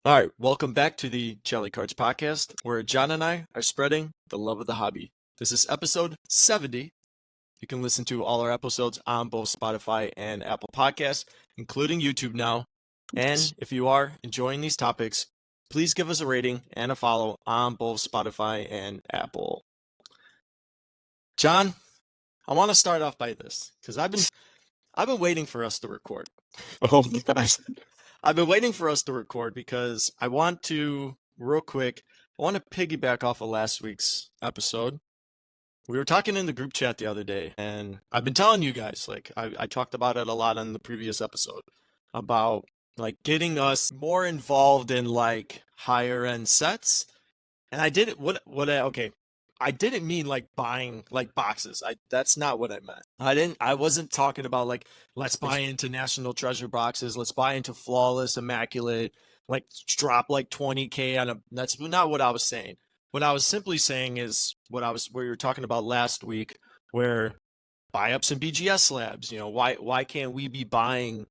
All right, welcome back to the JELI Cards podcast, where John and I are spreading the love of the hobby. This is episode 70. You can listen to all our episodes on both Spotify and Apple Podcasts, including YouTube now. And if you are enjoying these topics, please give us a rating and a follow on both Spotify and Apple. John, I want to start off by this because I've been waiting for us to record. Oh my gosh. I've been waiting for us to record because I want to, real quick, I want to piggyback off of last week's episode. We were talking in the group chat the other day, and I've been telling you guys, like, I talked about it a lot on the previous episode about, like, getting us more involved in, like, higher end sets. And I didn't, okay, I didn't mean like buying like boxes. That's not what I meant. I wasn't talking about like, let's buy into National Treasure boxes, let's buy into Flawless, Immaculate, like drop like 20K on a, that's not what I was saying. What I was simply saying is where you were talking about last week, where buy up some BGS slabs. Why can't we be buying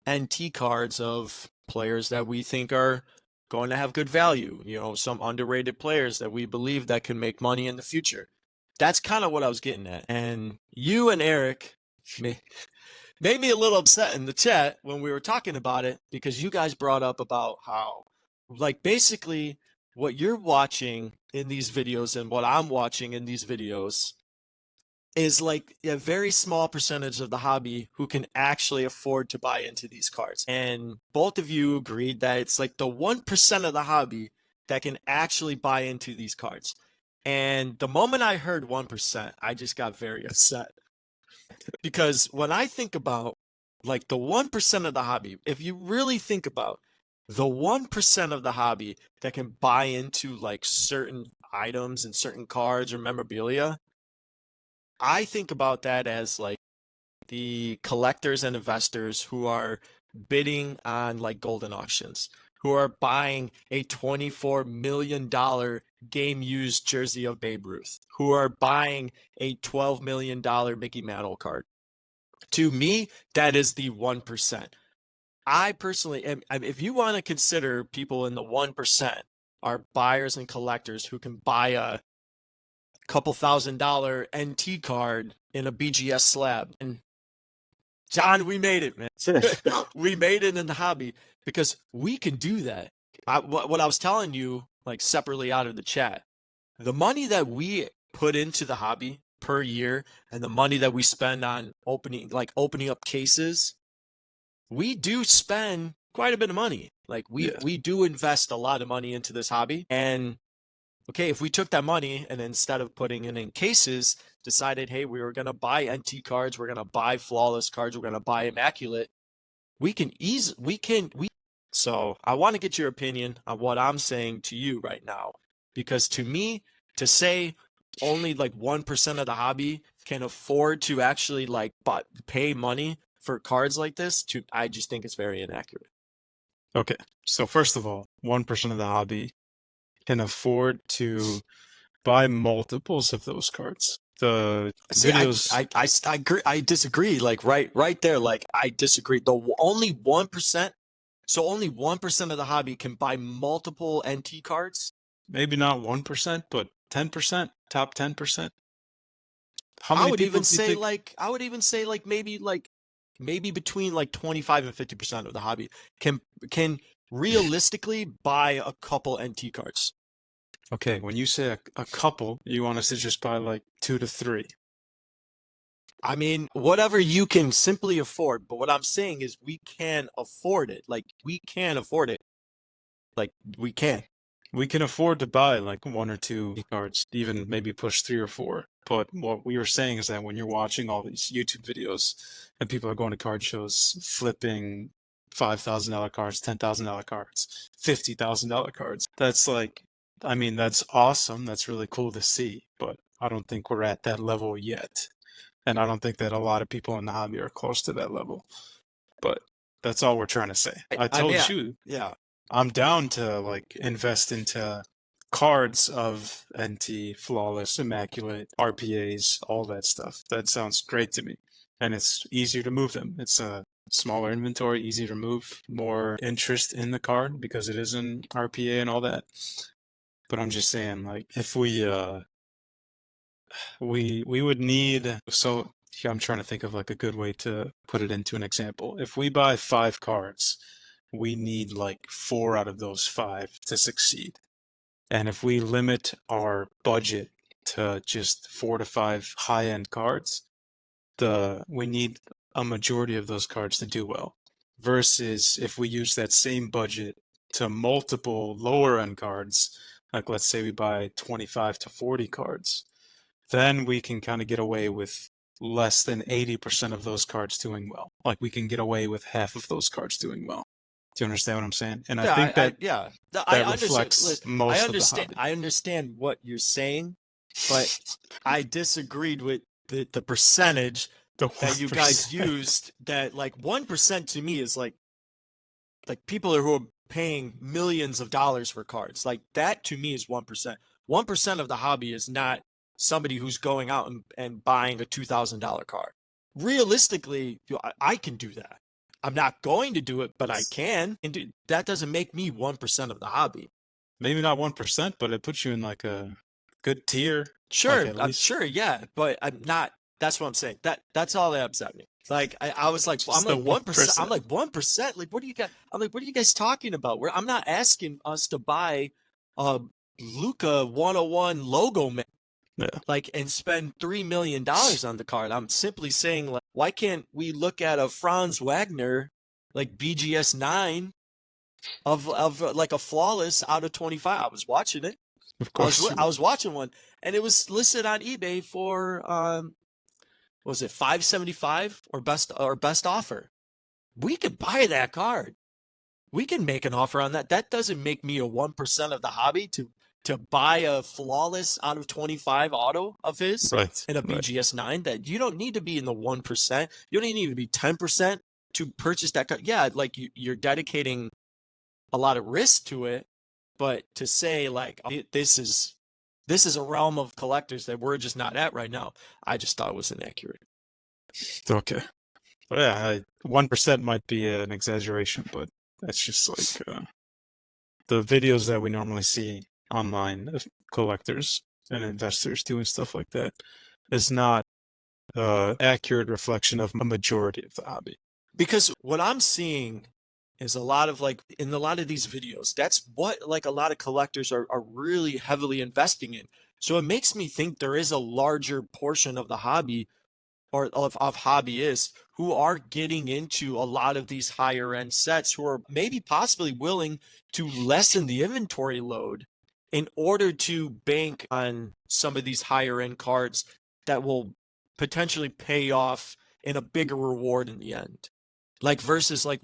NT cards of players that we think are going to have good value, some underrated players that we believe that can make money in the future. That's kind of what I was getting at. And you and Eric made me a little upset in the chat when we were talking about it because you guys brought up about how, like, basically what you're watching in these videos and what I'm watching in these videos is like a very small percentage of the hobby who can actually afford to buy into these cards. And both of you agreed that it's like the 1% of the hobby that can actually buy into these cards. And the moment I heard 1%, I just got very upset. Because when I think about like the 1% of the hobby, if you really think about the 1% of the hobby that can buy into like certain items and certain cards or memorabilia, I think about that as like the collectors and investors who are bidding on like golden auctions, who are buying a $24 million game used jersey of Babe Ruth, who are buying a $12 million Mickey Mantle card. To me, that is the 1%. I personally am, if you want to consider people in the 1% are buyers and collectors who can buy a couple $1,000 NT card in a BGS slab. And John, we made it, man. We made it in the hobby because we can do that. What I was telling you, like separately out of the chat, the money that we put into the hobby per year and the money that we spend on opening up cases, we do spend quite a bit of money. Like Yeah. we do invest a lot of money into this hobby. And okay, if we took that money and instead of putting it in cases, decided, hey, we were going to buy NT cards, we're going to buy flawless cards, we're going to buy immaculate, we can ease, we can, we. So I want to get your opinion on what I'm saying to you right now, because to me, to say only like 1% of the hobby can afford to actually like pay money for cards like this, I just think it's very inaccurate. Okay. So first of all, 1% of the hobby can afford to buy multiples of those cards. The See, videos, I disagree. Like right there, like I disagree. Only 1%, so only 1% of the hobby can buy multiple NT cards. maybe not 1%, but 10%, top 10%. How I many would people even do you say think? like maybe between like 25 and 50% of the hobby can can realistically buy a couple NT cards. Okay, when you say a couple, you want us to just buy like two to three. I mean, whatever you can simply afford, but what I'm saying is we can afford it. Like we can afford it. Like we can. We can afford to buy like one or two cards, even maybe push three or four. But what we were saying is that when you're watching all these YouTube videos and people are going to card shows flipping $5,000 cards, $10,000 cards, $50,000 cards, that's like, I mean, that's awesome. That's really cool to see. But I don't think we're at that level yet. And I don't think that a lot of people in the hobby are close to that level. But that's all we're trying to say. I I mean, told you yeah. I'm down to like invest into cards of NT, Flawless, Immaculate, RPAs, all that stuff. That sounds great to me. And it's easier to move them. It's smaller inventory, easy to move, more interest in the card because it is in RPA and all that. But I'm just saying, like, if we would need, so yeah, I'm trying to think of like a good way to put it into an example. If we buy 5 cards, we need like 4 out of those 5 to succeed. And if we limit our budget to just 4 to 5 high-end cards, we need a majority of those cards to do well. Versus if we use that same budget to multiple lower end cards, like let's say we buy 25 to 40 cards, then we can kind of get away with less than 80% of those cards doing well. Like we can get away with half of those cards doing well. Do you understand what I'm saying? And I Yeah, think that yeah. I that understand. reflects Listen, most of the hobby. I understand what you're saying, but I disagreed with the percentage The that you guys 1%. used. That like 1% to me is like people who are paying millions of dollars for cards. Like that to me is 1%. 1% of the hobby is not somebody who's going out and buying a $2,000 card. Realistically, I can do that. I'm not going to do it, but I can. And that doesn't make me 1% of the hobby. Maybe not 1%, but it puts you in like a good tier. Sure, Like at I'm least sure, yeah, but I'm not. That's what I'm saying. That's all that upset me. Like I was like, I'm just the like 1%. I'm 1%. like 1%. Like, what do you got? I'm like, what are you guys talking about? I'm not asking us to buy a Luca 101 logo man, Yeah. like, and spend $3 million on the card. I'm simply saying, like, why can't we look at a Franz Wagner, like BGS 9 of like a flawless out of 25? I was watching it. Of course you I would. was watching one, and it was listed on eBay for what was it, 575 or best offer. We could buy that card. We can make an offer on that. That doesn't make me a 1% of the hobby to buy a flawless out of 25 auto of his Right. in a Right. BGS 9. That you don't need to be in the 1%. You don't need to be 10% to purchase that card. Yeah, like you're dedicating a lot of risk to it, but to say like this is a realm of collectors that we're just not at right now, I just thought it was inaccurate. Okay. But yeah, 1% might be an exaggeration, but that's just like the videos that we normally see online of collectors and investors doing stuff like that is not accurate reflection of a majority of the hobby. Because what I'm seeing is a lot of like in a lot of these videos, that's what like a lot of collectors are really heavily investing in. So it makes me think there is a larger portion of the hobby or of hobbyists who are getting into a lot of these higher end sets who are maybe possibly willing to lessen the inventory load in order to bank on some of these higher end cards that will potentially pay off in a bigger reward in the end. Like versus like,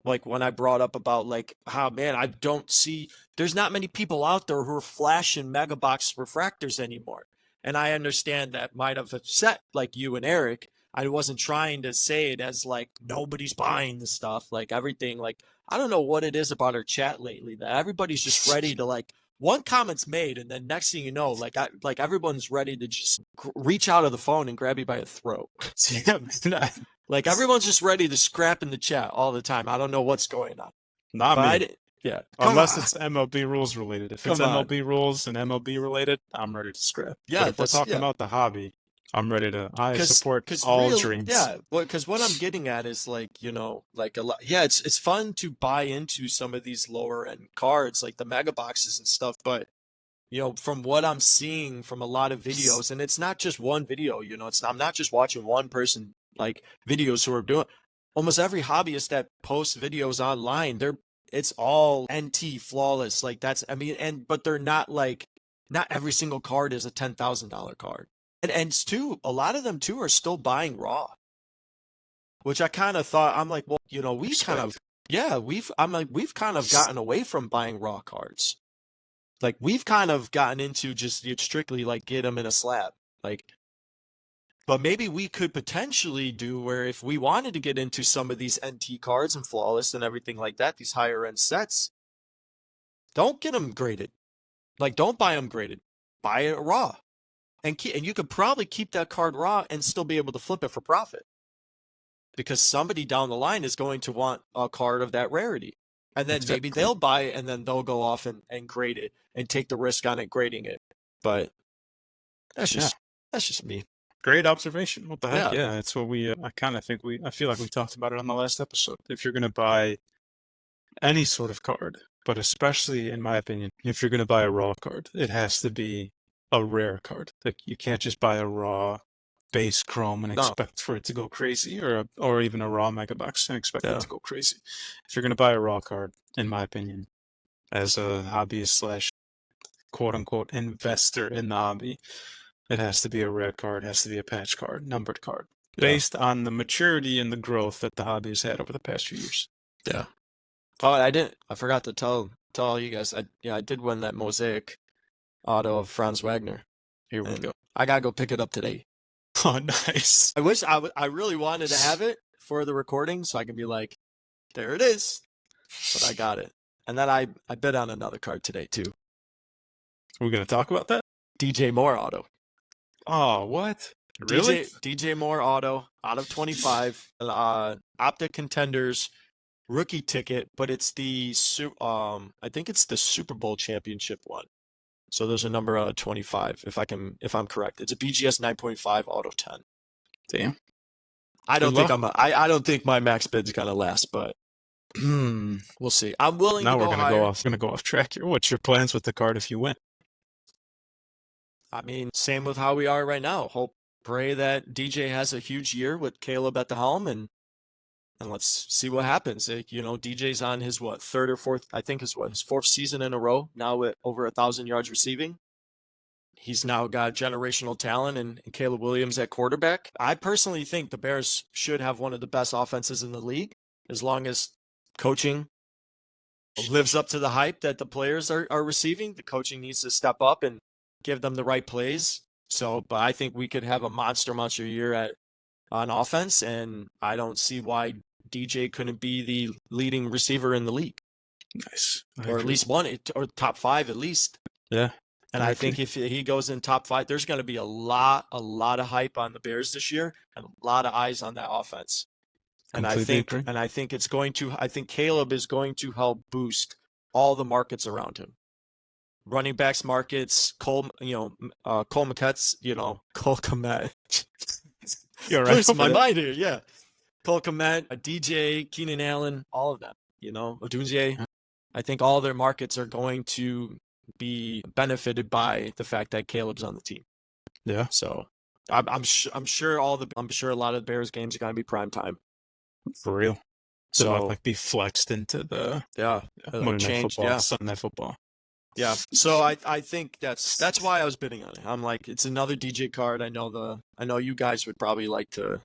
like when I brought up about like how, man, I don't see there's not many people out there who are flashing mega box refractors anymore. And I understand that might have upset like you and Eric. I wasn't trying to say it as like nobody's buying the stuff, like everything. Like I don't know what it is about our chat lately that everybody's just ready to like one comment's made, and then next thing you know, like everyone's ready to just reach out of the phone and grab you by the throat. Yeah, man, Like everyone's just ready to scrap in the chat all the time. I don't know what's going on, not but I me. didn't. Yeah, come Unless on, it's MLB rules related. If it's come on. MLB rules and MLB related, I'm ready to scrap. But Yeah, if we're that's talking yeah. about the hobby, I'm ready to. I support Because all real dreams. yeah, well, because what I'm getting at is like like a lot. Yeah, it's fun to buy into some of these lower end cards like the mega boxes and stuff, but from what I'm seeing from a lot of videos, and it's not just one video, I'm not just watching one person like videos who are doing almost every hobbyist that posts videos online, it's all NT flawless. Like that's I mean, but they're not like not every single card is a $10,000 card. And too, a lot of them too are still buying raw, which I kind of thought I'm like, well, we kind of Respect. yeah, we've kind of gotten away from buying raw cards. Like we've kind of gotten into just strictly like get them in a slab. Like, but maybe we could potentially do where if we wanted to get into some of these NT cards and flawless and everything like that, these higher end sets, don't get them graded. Like, don't buy them graded. Buy it raw, and you could probably keep that card raw and still be able to flip it for profit. because somebody down the line is going to want a card of that rarity. And then maybe Exactly. they'll buy it and then they'll go off and grade it and take the risk on it grading it. But that's Yeah. just me. Great observation. What the heck? Yeah. Yeah, that's what we. I feel like we talked about it on the last episode. If you're gonna buy any sort of card, but especially in my opinion, if you're gonna buy a raw card, it has to be a rare card. Like you can't just buy a raw base chrome and No. expect for it to go crazy, or even a raw mega box and expect Yeah. it to go crazy. If you're gonna buy a raw card, in my opinion, as a hobbyist slash quote unquote investor in the hobby, it has to be a rare card, has to be a patch card, numbered card, Yeah. based on the maturity and the growth that the hobby has had over the past few years. Yeah. Oh, I forgot to tell all you guys. I did win that mosaic auto of Franz Wagner. Here we And go. I gotta go pick it up today. Oh, nice. I wish I really wanted to have it for the recording so I can be like, there it is. But I got it. And then I bet on another card today too. We're gonna talk about that. DJ Moore auto. Oh, what? Really? DJ Moore auto out of 25. Optic Contenders rookie ticket, but it's the I think it's the Super Bowl championship one. So there's a number out of 25 if I'm correct. It's a BGS 9.5 auto 10. Damn. I don't Good think I don't think my max bid's gonna last, but we'll see. I'm willing Now to we're go gonna higher. go off track here. What's your plans with the card if you win? I mean, same with how we are right now. Pray that DJ has a huge year with Caleb at the helm, and let's see what happens. DJ's on his third or fourth, I think his fourth season in a row now with over 1,000 yards receiving. He's now got generational talent and Caleb Williams at quarterback. I personally think the Bears should have one of the best offenses in the league as long as coaching lives up to the hype that the players are receiving. The coaching needs to step up and give them the right plays. But I think we could have a monster year on offense, and I don't see why DJ couldn't be the leading receiver in the league. Nice. Or at least one, or top 5 at least. Yeah. And I think if he goes in top 5, there's going to be a lot of hype on the Bears this year and a lot of eyes on that offense. And I think Caleb is going to help boost all the markets around him. Running backs markets, Cole Kmet's, Cole Kmet. You're right. Losing my mind here, yeah. Cole Kmet, DJ, Keenan Allen, all of them, Odunze. I think all their markets are going to be benefited by the fact that Caleb's on the team. Yeah. So I'm sure a lot of the Bears games are going to be prime time. For real. So be flexed into the Monday Night Football, Sunday Night Football. Yeah. So I think that's why I was bidding on it. I'm like, it's another DJ card. I know you guys would probably like to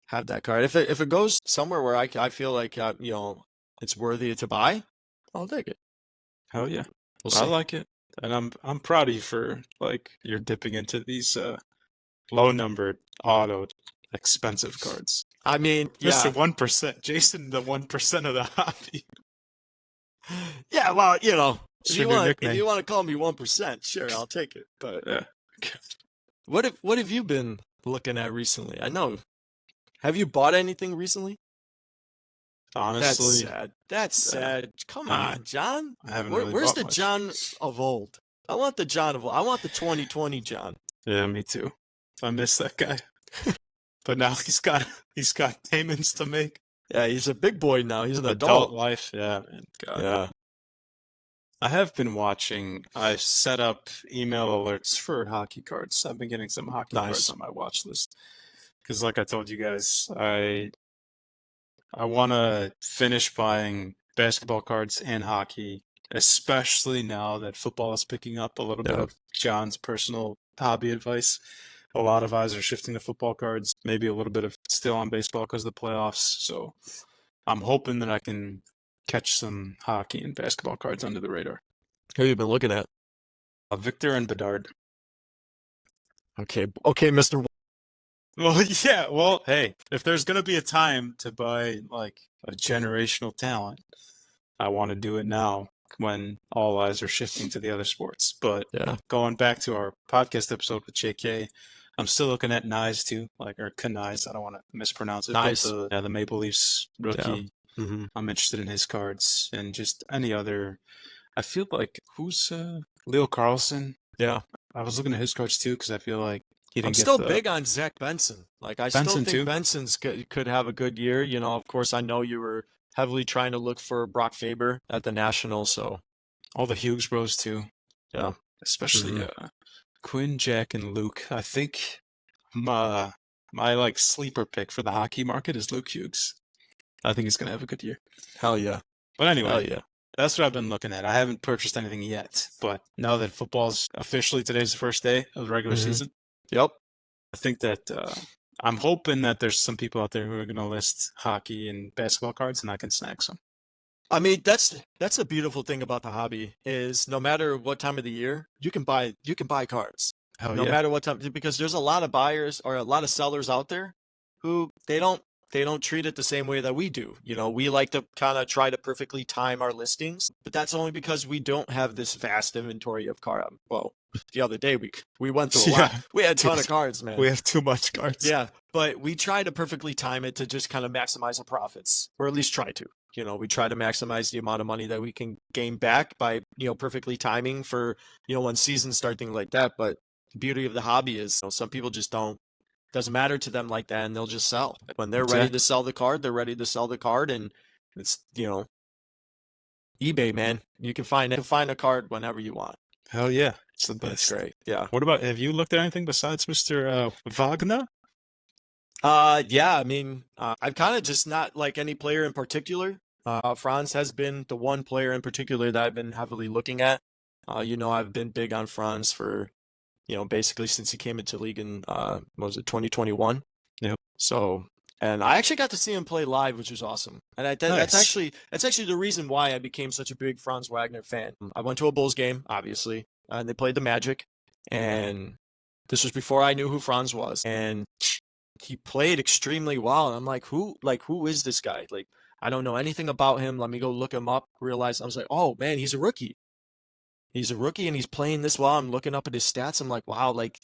have that card. If it goes somewhere where I feel like it's worthy to buy, I'll take it. Hell yeah. We'll I like it. And I'm proud of you for you're dipping into these low numbered auto expensive cards. I mean, yeah. Mr. 1%. Jason, the 1% of the hobby. Yeah, well, if you want to call me 1%, sure, I'll take it. But yeah. What have you been looking at recently? I know. Have you bought anything recently? Honestly, that's sad. Come on, John. I haven't Where's the much. John of old? I want the John of old. I want the 2020 John. Yeah, me too. I miss that guy. But now he's got payments to make. Yeah, he's a big boy now. He's an adult life. Yeah, man. God. Yeah. I have been watching. I set up email alerts for hockey cards. I've been getting some hockey cards on my watch list. Because like I told you guys, I want to finish buying basketball cards and hockey, especially now that football is picking up. A little bit of John's personal hobby advice. A lot of eyes are shifting to football cards, maybe a little bit of still on baseball because of the playoffs. So I'm hoping that I can catch some hockey and basketball cards under the radar. Who have you been looking at? Victor and Bedard. Okay, Mr. Well, yeah. Well, hey, if there's going to be a time to buy like a generational talent, I want to do it now when all eyes are shifting to the other sports. But going back to our podcast episode with JK, I'm still looking at Nyes too, like or Kanais. I don't want to mispronounce it, but Nice. the Maple Leafs Yeah. rookie. Hmm. I'm interested in his cards and just any other. I feel like who's Leo Carlson? Yeah. I was looking at his cards too because I feel like he I'm didn't get still the big on Zach Benson. Like, I still Benson think too. Benson's could have a good year. You know, of course, I know you were heavily trying to look for Brock Faber at the National, so All the Hughes Bros too, yeah. especially Hmm. Quinn, Jack, and Luke. I think my like sleeper pick for the hockey market is Luke Hughes. I think he's gonna have a good year. Hell yeah. But Hell anyway, yeah. that's what I've been looking at. I haven't purchased anything yet, but now that football's officially today's the first day of the regular Hmm. season, Yep. I think that I'm hoping that there's some people out there who are gonna list hockey and basketball cards, and I can snag some. I mean, that's a beautiful thing about the hobby is no matter what time of the year, you can buy cards. Hell No yeah, matter what time, because there's a lot of buyers or a lot of sellers out there who they don't treat it the same way that we do. You know, we like to kind of try to perfectly time our listings, but that's only because we don't have this vast inventory of cards. Well, the other day we went through a lot. yeah, We had a ton dude, of cards, man. we have too much cards. Yeah, but we try to perfectly time it to just kind of maximize our profits, or at least try to. You know, we try to maximize the amount of money that we can gain back by, perfectly timing for, when seasons start, things like that. But the beauty of the hobby is, some people just don't, doesn't matter to them like that, and they'll just sell. When they're ready to Exactly. sell the card, they're ready to sell the card, and it's, eBay, man. You can find a card whenever you want. Hell yeah, it's the It's best. great. Yeah. What about, have you looked at anything besides Mr. Wagner? Yeah, I mean, I've kind of just not like any player in particular. Franz has been the one player in particular that I've been heavily looking at. I've been big on Franz for, basically since he came into league in, what was it, 2021? Yep. So, and I actually got to see him play live, which was awesome. And that's Nice. actually the reason why I became such a big Franz Wagner fan. I went to a Bulls game, obviously, and they played the Magic, and this was before I knew who Franz was, and he played extremely well. And I'm like who is this guy? Like, I don't know anything about him. Let me go look him up. Realize I was like, oh man, he's a rookie. He's a rookie and he's playing this well. I'm looking up at his stats. I'm like, wow, like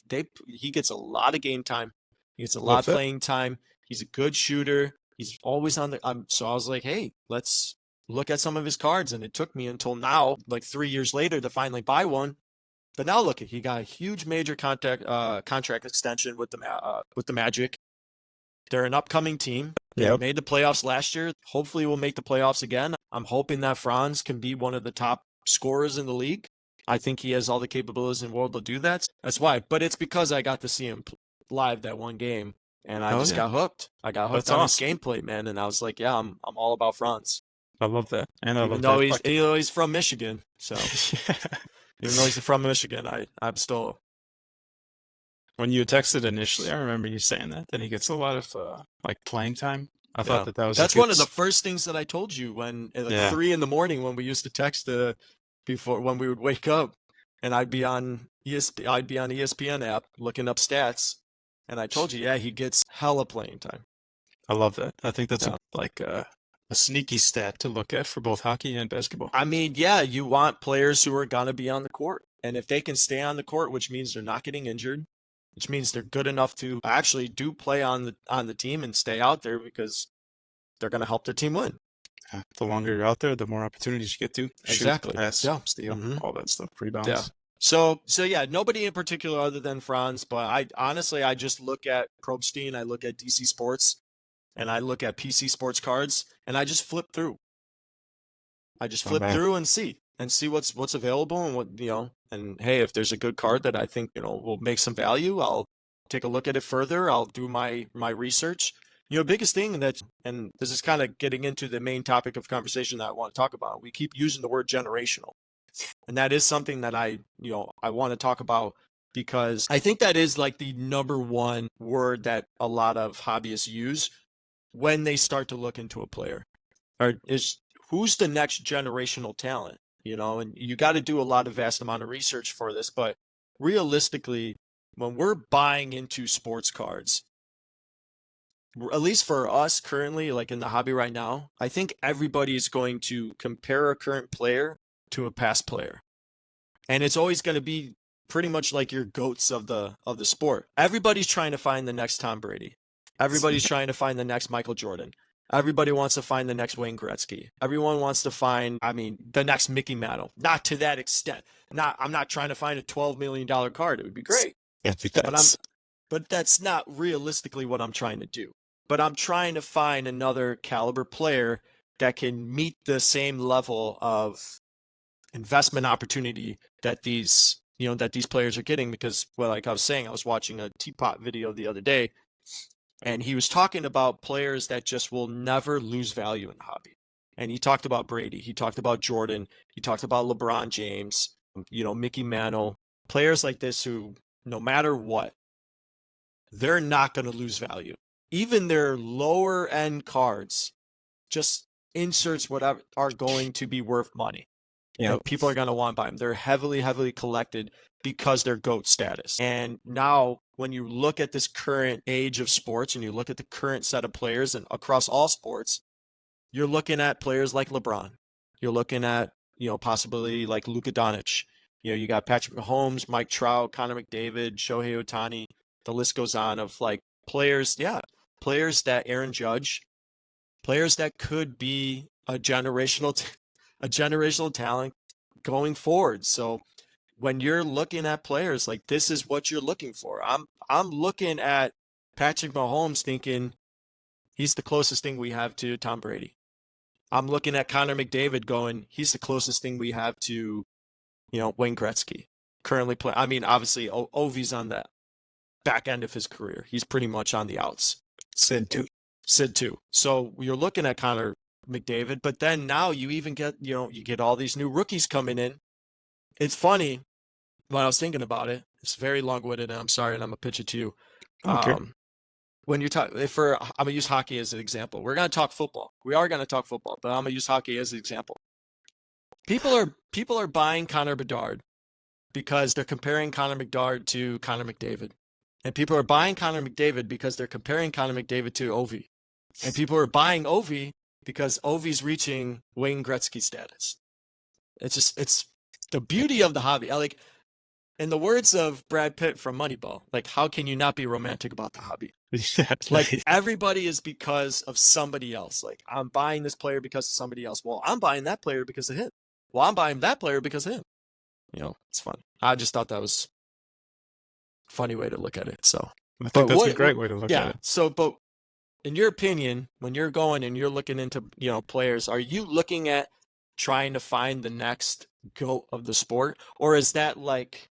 he gets a lot of game time. He gets a lot Love of that. playing time. He's a good shooter. He's always on the. So I was like, hey, let's look at some of his cards. And it took me until now, like 3 years later, to finally buy one. But now look, he got a huge major contract extension with the Magic. They're an upcoming team. They Yep. made the playoffs last year. Hopefully, we'll make the playoffs again. I'm hoping that Franz can be one of the top scorers in the league. I think he has all the capabilities in the world to do that. That's why. But it's because I got to see him live that one game, and I Hell just yeah. got hooked. I got hooked That's on his awesome. gameplay, man, and I was like, yeah, I'm all about Franz. I love that. And I Even love though that. he's from Michigan, so Yeah. even though he's from Michigan, I'm still. When you texted initially, I remember you saying that. Then he gets a lot of like playing time. I thought Yeah, that was a that's good. one of the first things that I told you when at like Yeah. 3 in the morning when we used to text before when we would wake up, and I'd be on ESPN app looking up stats, and I told you, yeah, he gets hella playing time. I love that. I think that's Yeah, a sneaky stat to look at for both hockey and basketball. I mean, yeah, you want players who are gonna be on the court, and if they can stay on the court, which means they're not getting injured, which means they're good enough to actually do play on the team and stay out there because they're gonna help their team win. Yeah. The longer you're out there, the more opportunities you get to shoot, Exactly. pass, Yeah. steal, Hmm. all that stuff, Yeah. rebounds. So yeah, nobody in particular other than Franz, but I honestly I just look at Probstein, I look at DC Sports, and I look at PC Sports cards, and I just flip through. I just Oh flip man, through and see what's available and and hey, if there's a good card that I think, will make some value, I'll take a look at it further. I'll do my research. Biggest thing and this is kind of getting into the main topic of conversation that I want to talk about. We keep using the word generational. And that is something that I want to talk about because I think that is like the number one word that a lot of hobbyists use when they start to look into a player. Or is who's the next generational talent? And you got to do a lot of vast amount of research for this, but realistically, when we're buying into sports cards, at least for us currently, like in the hobby right now, I think everybody is going to compare a current player to a past player. And it's always going to be pretty much like your goats of the sport. Everybody's trying to find the next Tom Brady. Everybody's trying to find the next Michael Jordan. Everybody wants to find the next Wayne Gretzky. Everyone wants to find, I mean, the next Mickey Mantle. Not to that extent. I'm not trying to find a $12 million card. It would be great. I think But that's not realistically what I'm trying to do. But I'm trying to find another caliber player that can meet the same level of investment opportunity that these players are getting. Because, well, like I was saying, I was watching a Teapot video the other day, and he was talking about players that just will never lose value in the hobby. And he talked about Brady, he talked about Jordan, he talked about LeBron James, Mickey Mantle, players like this who, no matter what, they're not going to lose value. Even their lower end cards, just inserts, whatever, are going to be worth money. Yeah. People are going to want to buy them. They're heavily, heavily collected because they're GOAT status. And now when you look at this current age of sports and you look at the current set of players and across all sports, you're looking at players like LeBron. You're looking at, possibly like Luka Doncic. You got Patrick Mahomes, Mike Trout, Connor McDavid, Shohei Ohtani. The list goes on of like players that Aaron Judge, players that could be a generational talent going forward. So when you're looking at players, like, this is what you're looking for. I'm looking at Patrick Mahomes thinking he's the closest thing we have to Tom Brady. I'm looking at Connor McDavid going, he's the closest thing we have to, Wayne Gretzky. Currently playing. I mean, obviously, Ovi's on that back end of his career. He's pretty much on the outs. Sid too. So you're looking at Connor McDavid, but then now you even get, you get all these new rookies coming in. It's funny when I was thinking about it. It's very long-winded, and I'm sorry, and I'm gonna pitch it to you. Okay. When you're talking, I'm gonna use hockey as an example. We're gonna talk football. We are gonna talk football, but I'm gonna use hockey as an example. People are buying Connor Bedard because they're comparing Connor Bedard to Connor McDavid. And people are buying Connor McDavid because they're comparing Connor McDavid to Ovi. And people are buying Ovi because Ovi's reaching Wayne Gretzky status. It's the beauty of the hobby. Like, in the words of Brad Pitt from Moneyball, like, how can you not be romantic about the hobby? Like, everybody is because of somebody else. Like, I'm buying this player because of somebody else. Well, I'm buying that player because of him. Well, I'm buying that player because of him. It's fun. I just thought that was a funny way to look at it. So I think that's a great way to look at it. So, but in your opinion, when you're going and you're looking into, players, are you looking at trying to find the next GOAT of the sport? Or is that like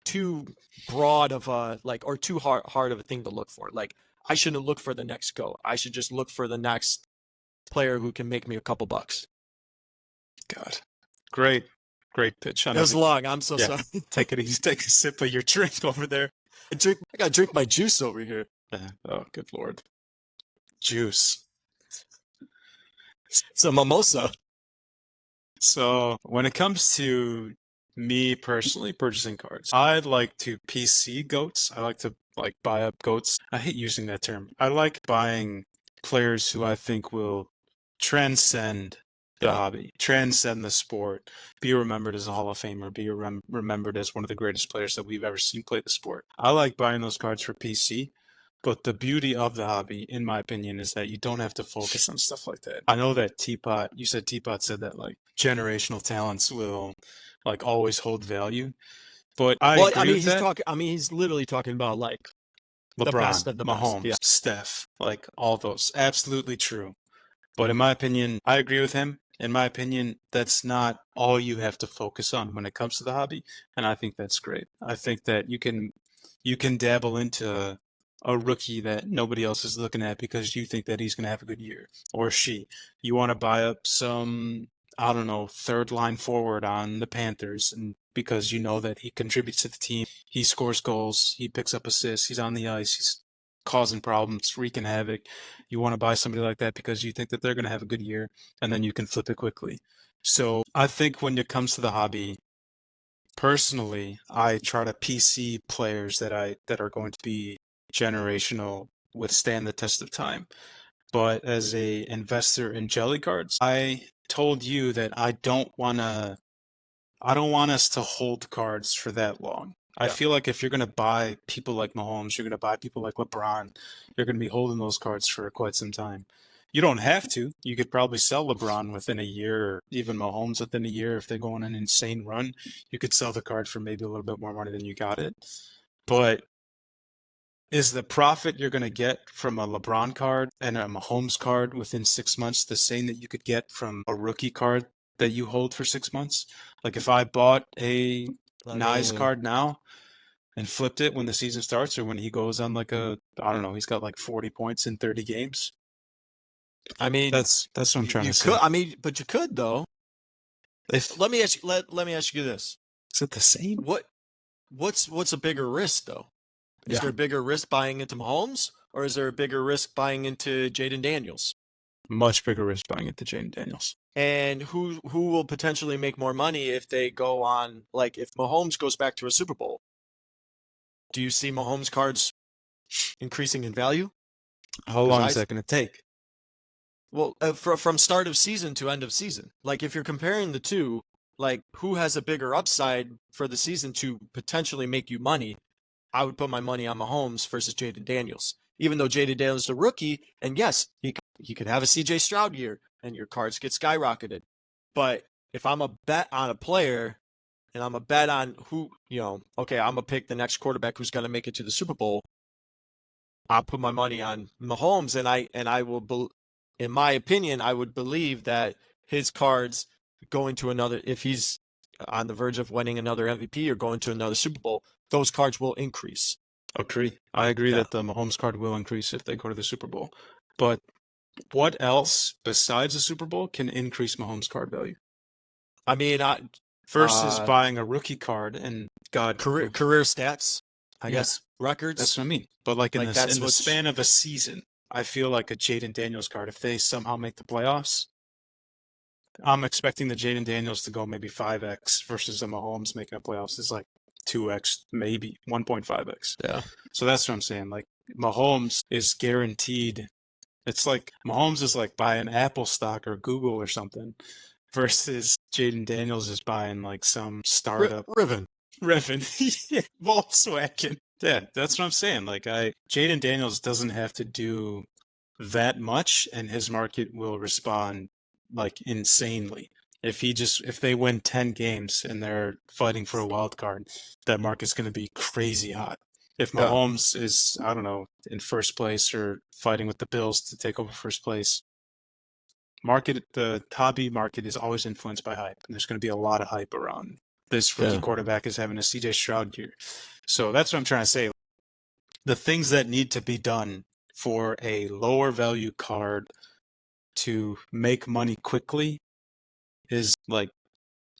too broad of a, like, or too hard of a thing to look for? Like, I shouldn't look for the next GOAT. I should just look for the next player who can make me a couple bucks. God. Great pitch. It was long. I'm so sorry. Take it easy. Take a sip of your drink over there. I gotta drink my juice over here. Oh, good Lord. Juice. It's a mimosa. So when it comes to me personally purchasing cards, I like to PC goats. I like to buy up goats. I hate using that term. I like buying players who I think will transcend the hobby, transcend the sport, be remembered as a Hall of Famer, be remembered as one of the greatest players that we've ever seen play the sport. I like buying those cards for PC. But the beauty of the hobby, in my opinion, is that you don't have to focus on stuff like that. I know that Teapot said that like generational talents will like always hold value. But I agree with that. He's literally talking about like LeBron, the best of the Mahomes, best. Steph, like all those. Absolutely true. But in my opinion, I agree with him. In my opinion, that's not all you have to focus on when it comes to the hobby. And I think that's great. I think that you can dabble into a rookie that nobody else is looking at because you think that he's going to have a good year, or she. You want to buy up some, I don't know, third line forward on the Panthers, and because you know that he contributes to the team, he scores goals, he picks up assists, he's on the ice, he's causing problems, wreaking havoc. You want to buy somebody like that because you think that they're going to have a good year, and then you can flip it quickly. So I think when it comes to the hobby, personally, I try to PC players that are going to be generational, withstand the test of time. But as a investor in JELI cards, I told you that I don't want us to hold cards for that long. I Yeah. feel like if you're going to buy people like Mahomes, you're going to buy people like LeBron, you're going to be holding those cards for quite some time. You don't have to. You could probably sell LeBron within a year, or even Mahomes within a year if they go on an insane run. You could sell the card for maybe a little bit more money than you got it. But is the profit you're going to get from a LeBron card and a Mahomes card within 6 months the same that you could get from a rookie card that you hold for 6 months? Like if I bought a I Nice mean, card now and flipped it when the season starts, or when he goes on like a, I don't know, he's got like 40 points in 30 games. I mean, That's what I'm trying you to could. say. I mean, but you could though. If Let me ask you. Let me ask you this: Is it the same? what's a bigger risk though? Is Yeah, there a bigger risk buying into Mahomes, or is there a bigger risk buying into Jaden Daniels? much bigger risk buying it to Jaden Daniels. And who will potentially make more money if they go on, like if Mahomes goes back to a Super Bowl? Do you see Mahomes cards increasing in value? How Because long is that going to take? well, from start of season to end of season. Like if you're comparing the two, like who has a bigger upside for the season to potentially make you money? I would put my money on Mahomes versus Jaden Daniels. Even though Jaden Daniels is a rookie, and yes, he could have a CJ Stroud year, and your cards get skyrocketed. But if I'm a bet on a player, and I'm a bet on who, okay, I'm gonna pick the next quarterback who's gonna make it to the Super Bowl. I'll put my money on Mahomes, and I will, in my opinion, I would believe that his cards going to another, if he's on the verge of winning another MVP or going to another Super Bowl, those cards will increase. Agree. I agree Yeah. that the Mahomes card will increase if they go to the Super Bowl. But what else besides the Super Bowl can increase Mahomes card value? I mean, Versus buying a rookie card and God, career stats, I yeah, guess, records. that's what I mean. But like in Like this that's in the what's span of a season, I feel like a Jaden Daniels card, if they somehow make the playoffs, I'm expecting the Jaden Daniels to go maybe 5x versus the Mahomes making the playoffs is like 2x, maybe 1.5x. yeah. So that's what I'm saying. Like Mahomes is guaranteed. It's like Mahomes is like buying Apple stock or Google or something versus Jaden Daniels is buying like some startup. Riven. Revin. Yeah, Volkswagen. Yeah, that's what I'm saying. Like Jaden Daniels doesn't have to do that much and his market will respond like insanely. If they win 10 games and they're fighting for a wild card, that market's going to be crazy hot. If Yeah. Mahomes is, I don't know, in first place or fighting with the Bills to take over first place, the hobby market is always influenced by hype, and there's going to be a lot of hype around this rookie Yeah. quarterback is having a CJ Stroud year. So that's what I'm trying to say. The things that need to be done for a lower value card to make money quickly is like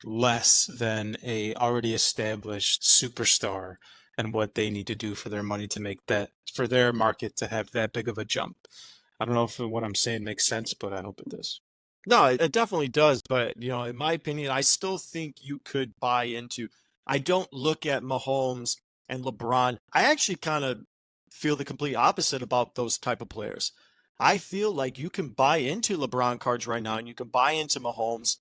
less than a already established superstar and what they need to do for their money to make that for their market to have that big of a jump. I don't know if what I'm saying makes sense, but I hope it does. No, it definitely does. But, in my opinion, I still think you could buy into. I don't look at Mahomes and LeBron. I actually kind of feel the complete opposite about those type of players. I feel like you can buy into LeBron cards right now, and you can buy into Mahomes,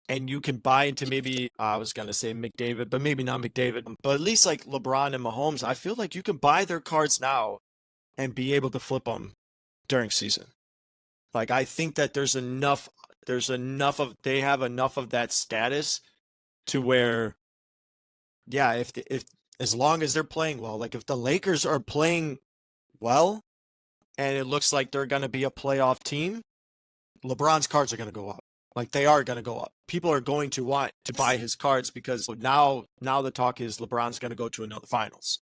and you can buy into maybe, I was going to say McDavid, but maybe not McDavid, but at least like LeBron and Mahomes. I feel like you can buy their cards now and be able to flip them during season. Like I think that they have enough of that status to where, yeah, if as long as they're playing well, like if the Lakers are playing well and it looks like they're going to be a playoff team, LeBron's cards are going to go up. Like they are going to go up. People are going to want to buy his cards because now the talk is LeBron's going to go to another finals.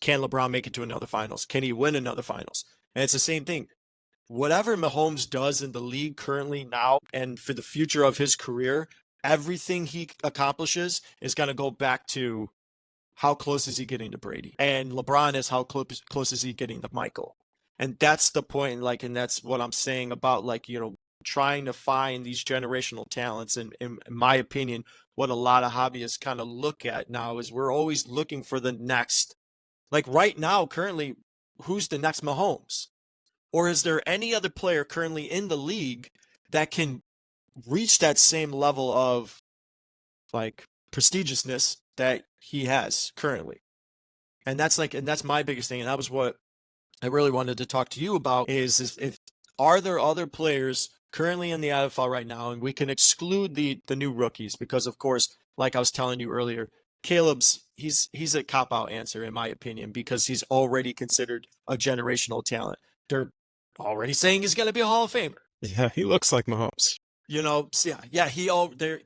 Can LeBron make it to another finals? Can he win another finals? And it's the same thing. Whatever Mahomes does in the league currently now and for the future of his career, everything he accomplishes is going to go back to how close is he getting to Brady? And LeBron is how close is he getting to Michael? And that's the point, like, and that's what I'm saying about, like, trying to find these generational talents. And in my opinion, what a lot of hobbyists kind of look at now is we're always looking for the next, like right now, currently, who's the next Mahomes? Or is there any other player currently in the league that can reach that same level of like prestigiousness that he has currently? And that's my biggest thing. And that was what I really wanted to talk to you about is if are there other players currently in the NFL right now, and we can exclude the new rookies because of course, like I was telling you earlier, he's a cop out answer in my opinion because he's already considered a generational talent. They're already saying he's going to be a Hall of Famer. Yeah, he looks like Mahomes. So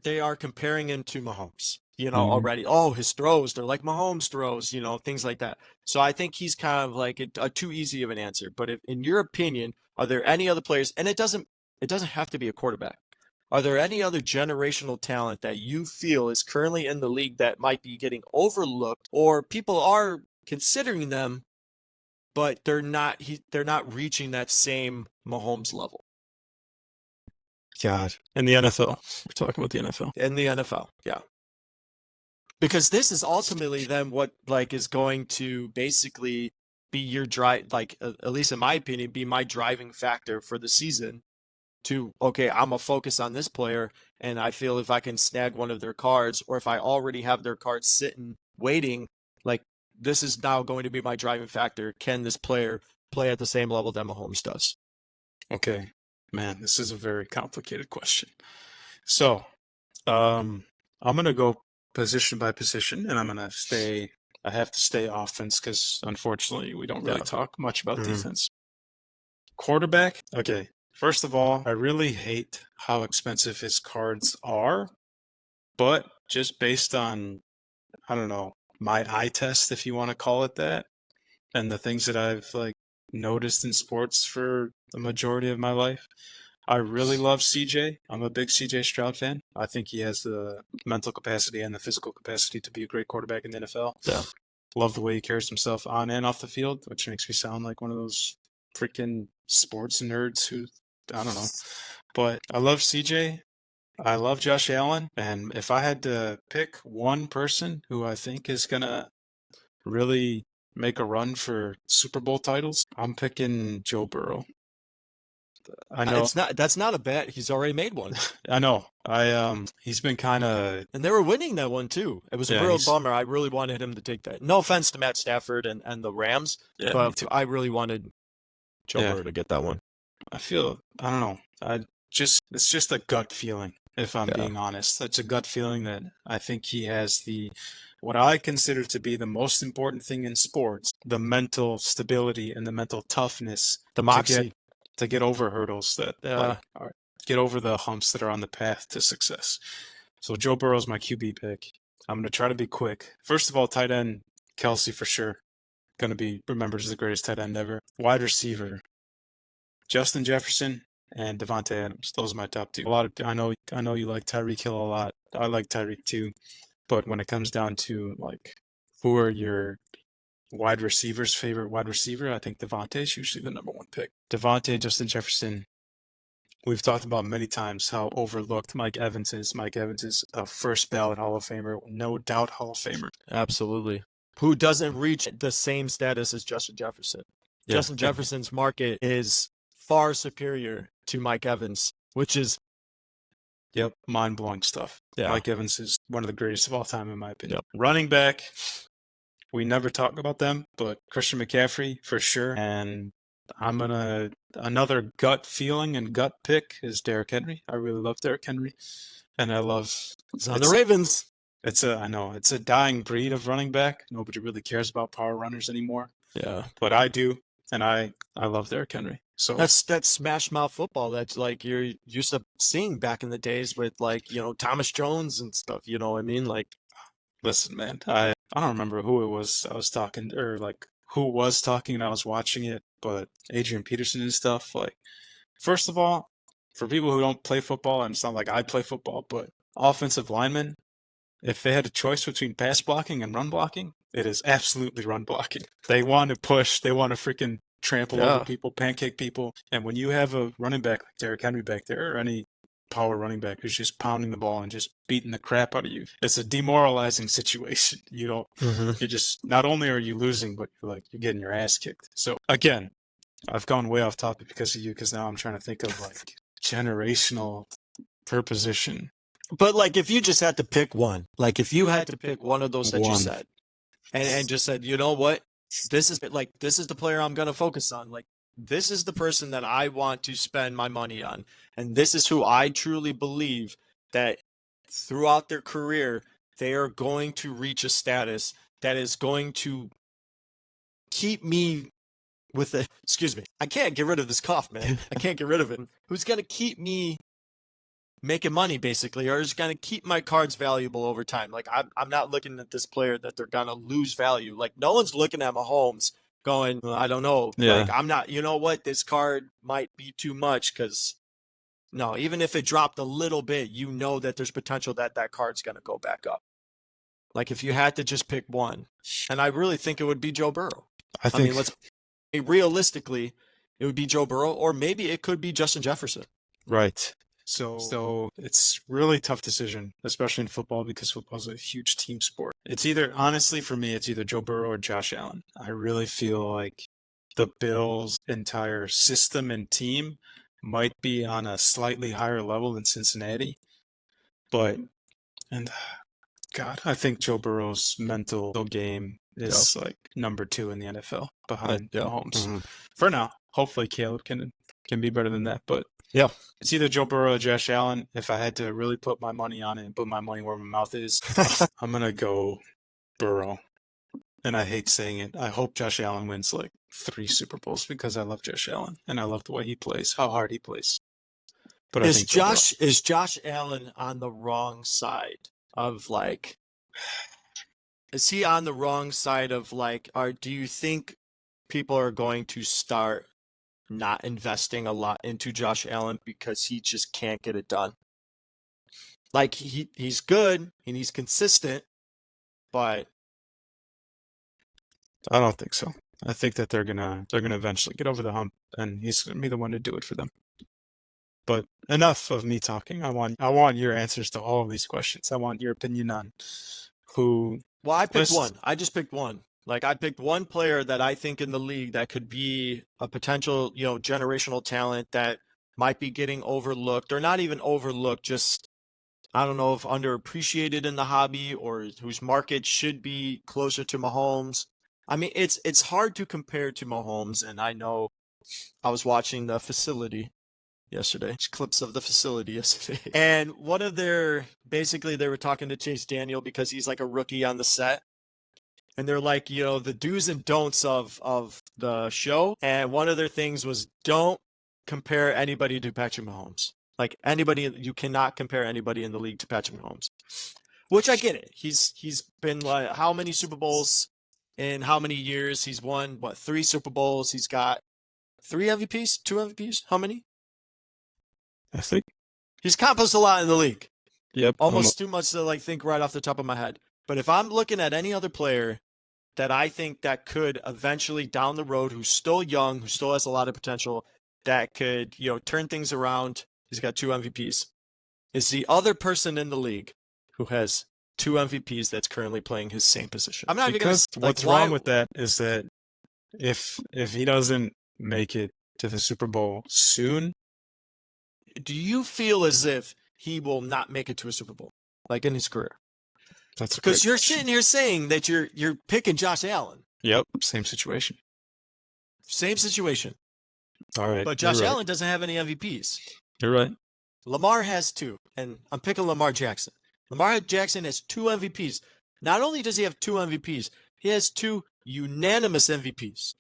they are comparing him to Mahomes. Mhm. Already. Oh, his throws, they're like Mahomes throws. Things like that. So I think he's kind of like a too easy of an answer. But if, in your opinion, are there any other players? And it doesn't have to be a quarterback. Are there any other generational talent that you feel is currently in the league that might be getting overlooked, or people are considering them, but they're not reaching that same Mahomes level God. In the NFL. We're talking about the NFL. in the NFL? Yeah. Because this is ultimately then what like is going to basically be your drive, like at least in my opinion, be my driving factor for the season. To okay, I'm gonna focus on this player, and I feel if I can snag one of their cards, or if I already have their cards sitting waiting, like this is now going to be my driving factor. Can this player play at the same level that Mahomes does? Okay. Man, this is a very complicated question. So, I'm gonna go position by position, and I have to stay offense because unfortunately we don't really Yeah. talk much about Mhm. defense. Quarterback, okay. First of all, I really hate how expensive his cards are, but just based on, I don't know, my eye test, if you want to call it that, and the things that I've like noticed in sports for the majority of my life, I really love CJ. I'm a big CJ Stroud fan. I think he has the mental capacity and the physical capacity to be a great quarterback in the NFL. Yeah. Love the way he carries himself on and off the field, which makes me sound like one of those freaking sports nerds who, I don't know. But I love CJ. I love Josh Allen. And if I had to pick one person who I think is going to really make a run for Super Bowl titles, I'm picking Joe Burrow. I know. That's not a bet. He's already made one. I know. He's been kind of, And they were winning that one too. It was a yeah, real bummer. I really wanted him to take that. No offense to Matt Stafford and the Rams, yeah, me but too. I really wanted Joe Yeah. Burrow to get that one. I don't know. It's just a gut feeling, if I'm Yeah. being honest. It's a gut feeling that I think he has what I consider to be the most important thing in sports, the mental stability and the mental toughness The moxie. to get over hurdles that Yeah. get over the humps that are on the path to success. So Joe Burrow's my QB pick. I'm going to try to be quick. First of all, tight end, Kelsey for sure. Going to be remembered as the greatest tight end ever. Wide receiver, Justin Jefferson and Devontae Adams. Those are my top two. I know you like Tyreek Hill a lot. I like Tyreek too. But when it comes down to like who are your wide receivers' favorite wide receiver, I think Devontae is usually the number one pick. Devontae, Justin Jefferson. We've talked about many times how overlooked Mike Evans is. Mike Evans is a first ballot Hall of Famer, no doubt Hall of Famer. Absolutely. Who doesn't reach the same status as Justin Jefferson? Yeah. Justin Jefferson's market is far superior to Mike Evans, which is Yep, mind-blowing stuff. Yeah. Mike Evans is one of the greatest of all time, in my opinion. Yep. Running back, we never talk about them, but Christian McCaffrey for sure. And another gut feeling and gut pick is Derrick Henry. I really love Derrick Henry, and I love. It's on the Ravens. I know it's a dying breed of running back. Nobody really cares about power runners anymore, Yeah. but I do, and I love Derrick Henry. So That's smash mouth football that's like you're used to seeing back in the days with like, Thomas Jones and stuff, you know what I mean? Like, listen, man, I don't remember who it was I was talking, or like who was talking and I was watching it, but Adrian Peterson and stuff. Like, first of all, for people who don't play football, and it's not like I play football, but offensive linemen, if they had a choice between pass blocking and run blocking, it is absolutely run blocking. They want to push, they want to freaking trample over people, pancake people. And when you have a running back like Derrick Henry back there, or any power running back who's just pounding the ball and just beating the crap out of you, it's a demoralizing situation. You're just, not only are you losing, but you're getting your ass kicked. So again, I've gone way off topic because of you, because now I'm trying to think of like generational per position. But like if you just had to pick one, like if you had to pick one of those that you said, and just said, you know what, this is the player I'm gonna focus on. Like, this is the person that I want to spend my money on, and this is who I truly believe that throughout their career they are going to reach a status that is going to keep me with the, excuse me, I can't get rid of this cough, man. I can't get rid of it. Who's going to keep me making money, basically, or is going to keep my cards valuable over time? Like, I'm not looking at this player that they're going to lose value. Like, no one's looking at Mahomes going, I don't know. Yeah. Like, I'm not, you know what, this card might be too much, because no, even if it dropped a little bit, you know that there's potential that that card's going to go back up. Like, if you had to just pick one, and I really think it would be Joe Burrow. I think, mean, let's realistically, it would be Joe Burrow, or maybe it could be Justin Jefferson. right. So it's really tough decision, especially in football, because football is a huge team sport. It's either, honestly, for me, it's either Joe Burrow or Josh Allen. I really feel like the Bills' entire system and team might be on a slightly higher level than Cincinnati. But, and God, I think Joe Burrow's mental game is like number 2 in the NFL behind Mahomes. Mm-hmm. For now, hopefully Caleb can be better than that. But yeah, it's either Joe Burrow or Josh Allen. If I had to really put my money on it and put my money where my mouth is, I'm going to go Burrow. And I hate saying it. I hope Josh Allen wins like 3 Super Bowls, because I love Josh Allen and I love the way he plays, how hard he plays. But I think is Josh Allen on the wrong side of, like, is he on the wrong side of, like, do you think people are going to start not investing a lot into Josh Allen because he just can't get it done? Like, he's good and he's consistent, but I don't think so. I think that they're gonna eventually get over the hump, and he's gonna be the one to do it for them. But enough of me talking. I want your answers to all of these questions. I want your opinion on who. Well, I picked one. I just picked one. Like, I picked one player that I think in the league that could be a potential, generational talent that might be getting overlooked, or not even overlooked, just, I don't know if underappreciated in the hobby, or whose market should be closer to Mahomes. I mean, it's hard to compare to Mahomes, and I know I was watching the facility yesterday, clips of the facility yesterday, and they were talking to Chase Daniel because he's like a rookie on the set, and they're like, the do's and don'ts of the show, and one of their things was, don't compare anybody to Patrick Mahomes. Like, you cannot compare anybody in the league to Patrick Mahomes, which I get it. He's been, like, how many Super Bowls in how many years? He's won, 3 Super Bowls. He's got 3 MVPs, 2 MVPs. How many? I think he's accomplished a lot in the league. Yep. Almost too much to, like, think right off the top of my head. But if I'm looking at any other player that I think that could eventually down the road, who's still young, who still has a lot of potential, that could, turn things around, he's got 2 MVPs, is the other person in the league who has 2 MVPs that's currently playing his same position. I'm not because even gonna, what's wrong with that is that if he doesn't make it to the Super Bowl soon, do you feel as if he will not make it to a Super Bowl, like, in his career? That's because you're sitting here saying that you're picking Josh Allen. Yep, same situation. Same situation. All right, but Josh Allen doesn't have any MVPs. You're right. Lamar has 2, and I'm picking Lamar Jackson. Lamar Jackson has 2 MVPs. Not only does he have 2 MVPs, he has 2 unanimous MVPs.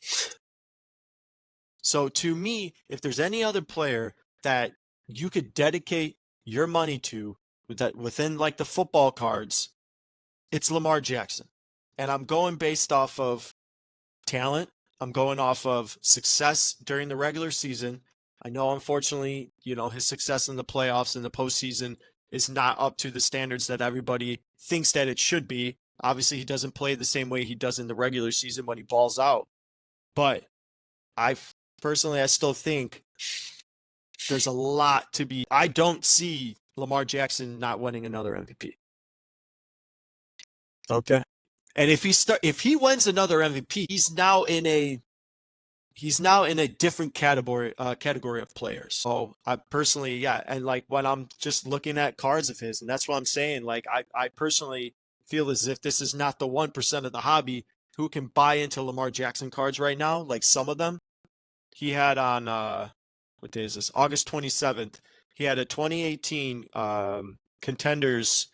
So to me, if there's any other player that you could dedicate your money to that within, like, the football cards, it's Lamar Jackson. And I'm going based off of talent. I'm going off of success during the regular season. I know, unfortunately, his success in the playoffs and the postseason is not up to the standards that everybody thinks that it should be. Obviously, he doesn't play the same way he does in the regular season when he balls out. But I still think there's a lot to be. I don't see Lamar Jackson not winning another MVP. Okay. And if he wins another MVP, he's now in a different category of players. So I personally, and like, when I'm just looking at cards of his, and that's what I'm saying, like, I personally feel as if this is not the 1% of the hobby who can buy into Lamar Jackson cards right now, like some of them. He had on, what day is this? August 27th. He had a 2018 Contenders.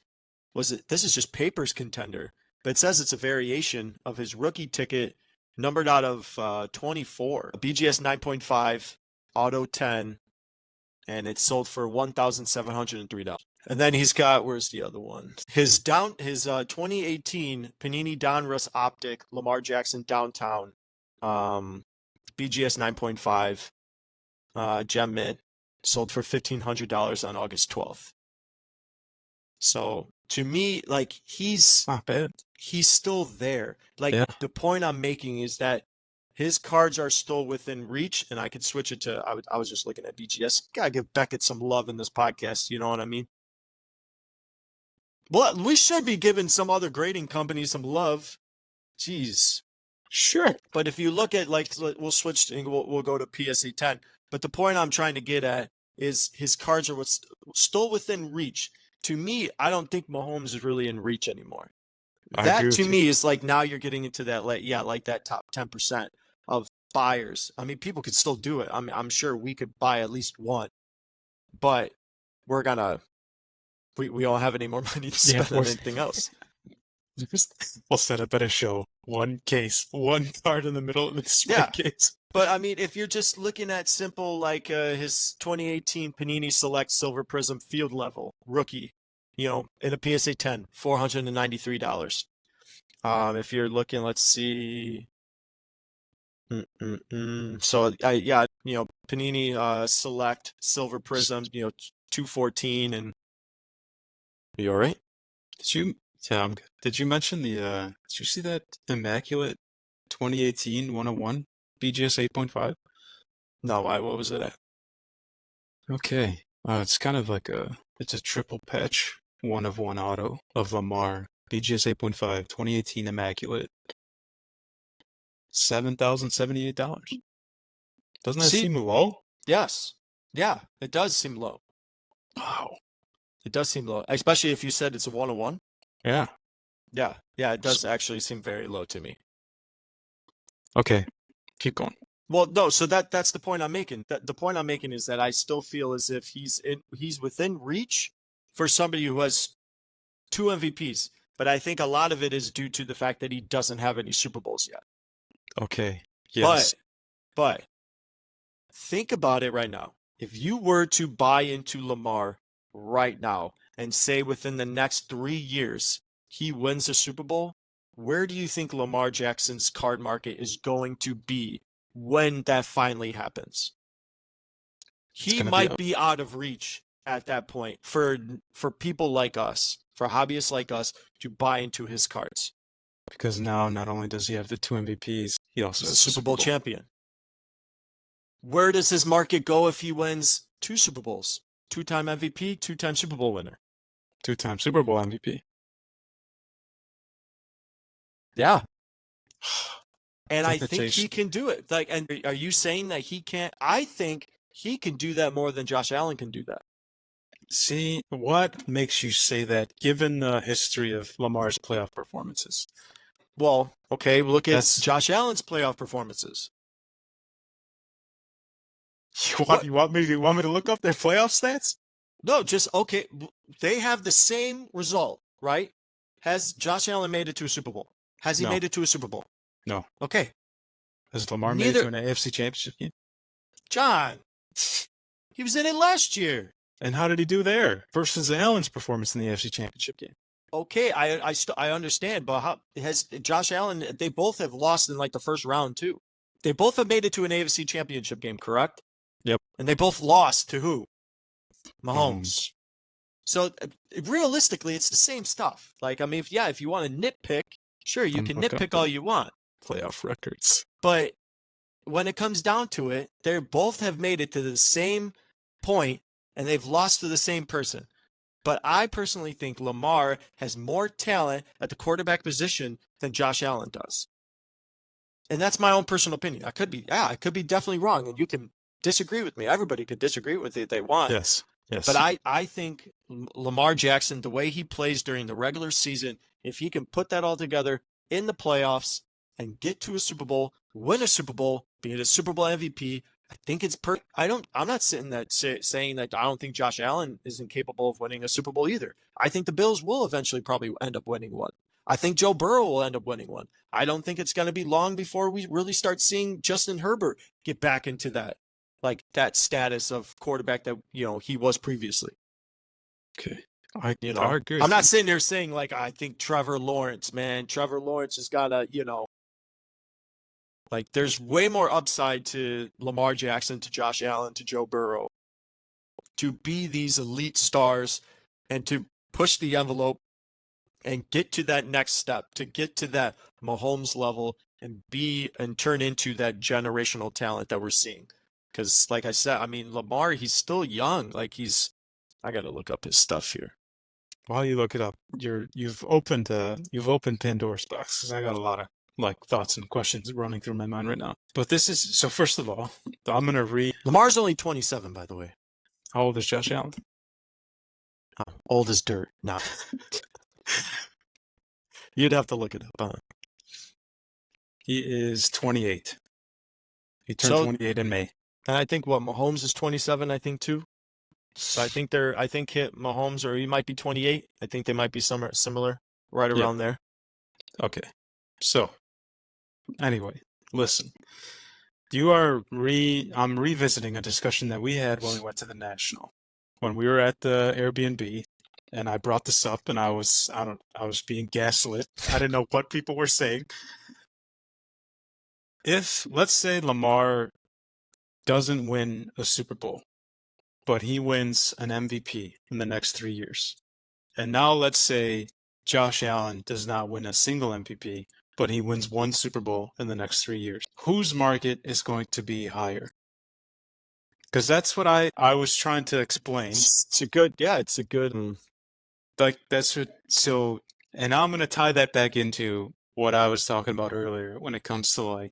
This is just Papers Contender, but it says it's a variation of his rookie ticket numbered out of 24. BGS 9.5, Auto 10, and it sold for $1,703. And then he's got, where's the other one? His 2018 Panini Donruss Optic Lamar Jackson Downtown, BGS 9.5, Gem Mint, sold for $1,500 on August 12th. So to me, like, he's Not bad. he's still there. Like, Yeah. the point I'm making is that his cards are still within reach, and I could switch it to, I was just looking at BGS. Gotta give Beckett some love in this podcast, you know what I mean? Well, we should be giving some other grading companies some love. Jeez. Sure. But if you look at, like, we'll switch and we'll go to PSA 10. But the point I'm trying to get at is his cards are what's still within reach. To me, I don't think Mahomes is really in reach anymore. I That agree with to you. me is like, now you're getting into that, like, yeah, like that top 10% of buyers. I mean, people could still do it. I'm sure we could buy at least one, but we don't have any more money to Yeah, spend on we're- anything else. We'll set up at a show. One case, one card in the middle of the display Yeah. case. But I mean, if you're just looking at simple, like, his 2018 Panini Select Silver Prism Field Level rookie, you know, in a PSA 10, $493. If you're looking, let's see. So yeah, you know, Panini Select Silver Prism, you know, 214, and you all right? Did you mention did you see that immaculate 2018 101 BGS 8.5? No, why? What was it at? Okay. It's kind of like it's a triple patch 1/1 auto of Lamar BGS 8.5 2018 immaculate. $7,078. Doesn't that See? seem low? Yes. Yeah, it does seem low. Wow. It does seem low, especially if you said it's a 101. Yeah. Yeah, it does actually seem very low to me. Okay. Keep going. Well, no, so that's the point I'm making. The point I'm making is that I still feel as if he's within reach for somebody who has 2 MVPs, but I think a lot of it is due to the fact that he doesn't have any Super Bowls yet. Okay. Yes. But think about it right now. If you were to buy into Lamar right now and say within the next 3 years he wins a Super Bowl, where do you think Lamar Jackson's card market is going to be when that finally happens? He might be out of reach at that point for people like us, for hobbyists like us, to buy into his cards. Because now not only does he have the 2 MVPs, he also He's a has the Super Bowl champion. Where does his market go if he wins 2 Super Bowls? 2-time MVP, 2-time Super Bowl winner. 2-time Super Bowl MVP. Yeah. And I think he Temptation. can do it. Like, and are you saying that he can't? I think he can do that more than Josh Allen can do that. See, what makes you say that given the history of Lamar's playoff performances? Well, okay, look at That's- Josh Allen's playoff performances. You want me to look up their playoff stats? No, just okay. They have the same result, right? Has Josh Allen made it to a Super Bowl? Has he No. made it to a Super Bowl? No. Okay, Has Lamar made it to an AFC championship game? John. He was in it last year. And how did he do there versus Allen's performance in the AFC championship game? Okay, I understand, but how has Josh Allen? They both have lost in like the first round too. They both have made it to an AFC championship game, correct? Yep. And they both lost to who? Mahomes. So realistically, it's the same stuff. Like, I mean, if you want to nitpick, sure, you can Look up nitpick all you want. Playoff records. But when it comes down to it, they both have made it to the same point, and they've lost to the same person. But I personally think Lamar has more talent at the quarterback position than Josh Allen does. And that's my own personal opinion. I could be definitely wrong, and you can disagree with me. Everybody could disagree with it if they want. Yes. Yes. But I think Lamar Jackson, the way he plays during the regular season, if he can put that all together in the playoffs and get to a Super Bowl, win a Super Bowl, be a Super Bowl MVP, I think it's perfect. I'm not sitting that saying that I don't think Josh Allen isn't capable of winning a Super Bowl either. I think the Bills will eventually probably end up winning one. I think Joe Burrow will end up winning one. I don't think it's going to be long before we really start seeing Justin Herbert get back into that status of quarterback that he was previously. Okay. I I agree I'm with not you. sitting there saying like I think Trevor Lawrence, man. Trevor Lawrence has got to, like there's way more upside to Lamar Jackson, to Josh Allen, to Joe Burrow to be these elite stars and to push the envelope and get to that next step, to get to that Mahomes level and turn into that generational talent that we're seeing. Because, like I said, I mean, Lamar, he's still young. I got to look up his stuff here. While you look it up, you've opened Pandora's box because I got a lot of thoughts and questions running through my mind right now. But this is so. First of all, I'm gonna read. Lamar's only 27, by the way. How old is Josh Allen? Old as dirt. Nah. You'd have to look it up. Huh? He is 28. He turned 28 in May. And I think Mahomes is 27. I think too. So I think Mahomes, or he might be 28. I think they might be similar, right around there. Okay. So, anyway, listen. I'm revisiting a discussion that we had when we went to the National. When we were at the Airbnb, and I brought this up, and I was being gaslit. I didn't know what people were saying. If, let's say, Lamar doesn't win a Super Bowl, but he wins an MVP in the next 3 years, and now let's say Josh Allen does not win a single MVP, but he wins one Super Bowl in the next 3 years, whose market is going to be higher? Because that's what I was trying to explain. It's a good. So, and I'm going to tie that back into what I was talking about earlier when it comes to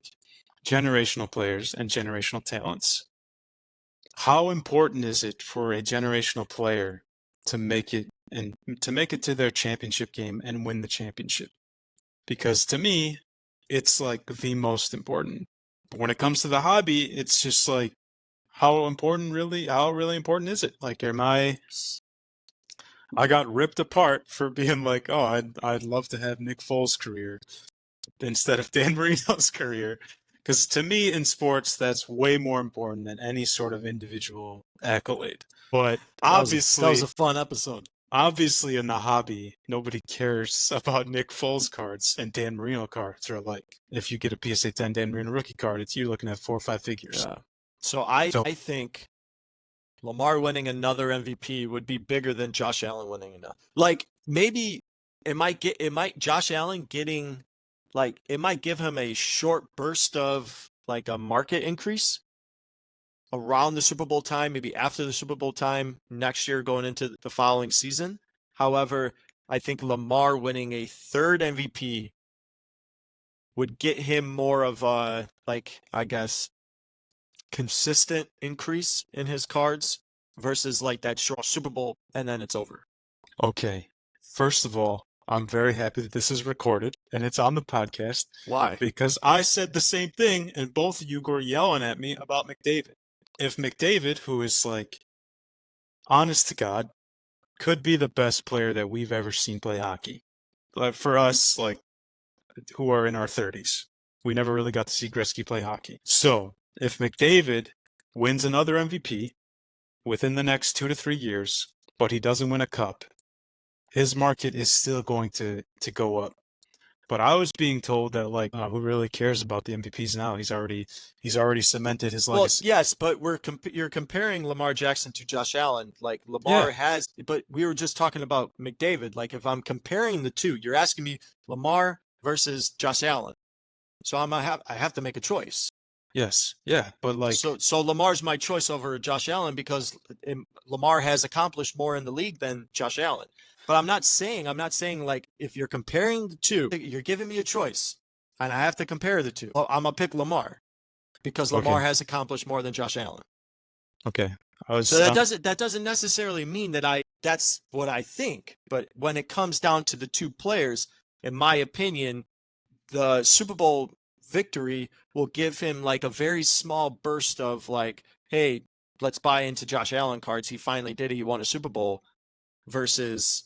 generational players and generational talents. How important is it for a generational player to make it to their championship game and win the championship? Because to me, it's the most important. But when it comes to the hobby, it's just how really important is it? I got ripped apart for being I'd love to have Nick Foles' career instead of Dan Marino's career. Because to me, in sports, that's way more important than any sort of individual accolade. But obviously, that was a fun episode. Obviously, in the hobby, nobody cares about Nick Foles cards and Dan Marino cards. Or if you get a PSA 10 Dan Marino rookie card, you're looking at 4 or 5 figures. Yeah. So I think Lamar winning another MVP would be bigger than Josh Allen winning another. Maybe Josh Allen getting it might give him a short burst of a market increase around the Super Bowl time, maybe after the Super Bowl time next year going into the following season. However, I think Lamar winning a third MVP would get him more of a I guess consistent increase in his cards versus that short Super Bowl and then it's over. Okay. First of all, I'm very happy that this is recorded and it's on the podcast. Why? Because I said the same thing and both of you were yelling at me about McDavid. If McDavid, who is honest to God, could be the best player that we've ever seen play hockey. For us, who are in our 30s, we never really got to see Gretzky play hockey. So if McDavid wins another MVP within the next 2 to 3 years, but he doesn't win a cup, his market is still going to go up. But I was being told that who really cares about the MVPs now? He's already cemented his legacy. Well, yes, but you're comparing Lamar Jackson to Josh Allen. Lamar has, but we were just talking about McDavid. If I'm comparing the two, you're asking me Lamar versus Josh Allen. So I have to make a choice. Yes, yeah, but so Lamar's my choice over Josh Allen because Lamar has accomplished more in the league than Josh Allen. But I'm not saying if you're comparing the two, you're giving me a choice, and I have to compare the two. Well, I'm gonna pick Lamar because Lamar has accomplished more than Josh Allen. Okay, So that doesn't necessarily mean that's what I think. But when it comes down to the two players, in my opinion, the Super Bowl victory will give him like a very small burst of like, hey, let's buy into Josh Allen cards. He finally did it. He won a Super Bowl versus,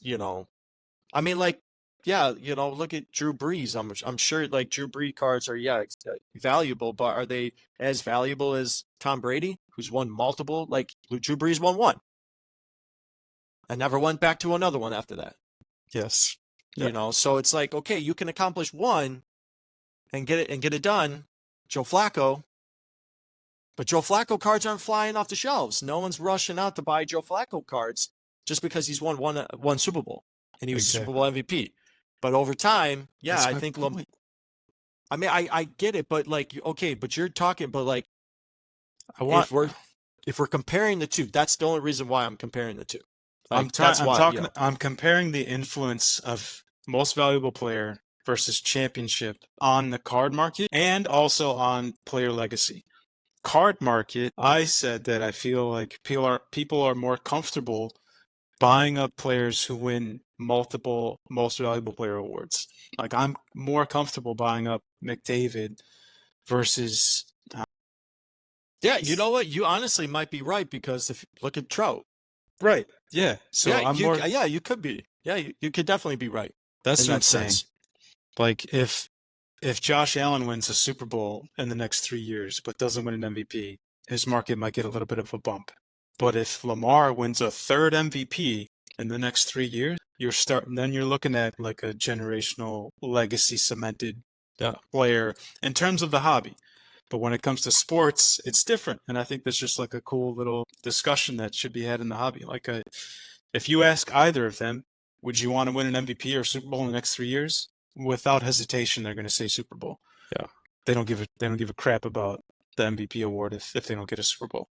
I mean, like, yeah, look at Drew Brees. I'm sure like Drew Brees cards are valuable, but are they as valuable as Tom Brady, who's won multiple? Like Drew Brees won one and never went back to another one after that. Yes. So it's like, okay, you can accomplish one and get it done. Joe Flacco, but Joe Flacco cards aren't flying off the shelves. No one's rushing out to buy Joe Flacco cards just because he's won one Super Bowl and he was a Super Bowl MVP. But over time, yeah, I think. I mean, I get it, but like, okay, but you're talking, but like, if we're comparing the two, that's the only reason why I'm comparing the two. Like, I'm comparing the influence of most valuable player versus championship on the card market and also on player legacy. Card market, I said that I feel like people are more comfortable buying up players who win multiple most valuable player awards. Like I'm more comfortable buying up McDavid versus. Yeah, you know what? You honestly might be right because if look at Trout. Right. Yeah. So yeah, I'm more. Yeah, you could be. Yeah, you could definitely be right. That's what I'm saying. Like if Josh Allen wins a Super Bowl in the next 3 years but doesn't win an MVP, his market might get a little bit of a bump. But if Lamar wins a third MVP in the next 3 years, then you're looking at like a generational legacy cemented player in terms of the hobby. But when it comes to sports, it's different. And I think that's just like a cool little discussion that should be had in the hobby. Like if you ask either of them, would you want to win an MVP or Super Bowl in the next 3 years? Without hesitation, they're going to say Super Bowl. Yeah. They don't give a crap about the MVP award if they don't get a Super Bowl.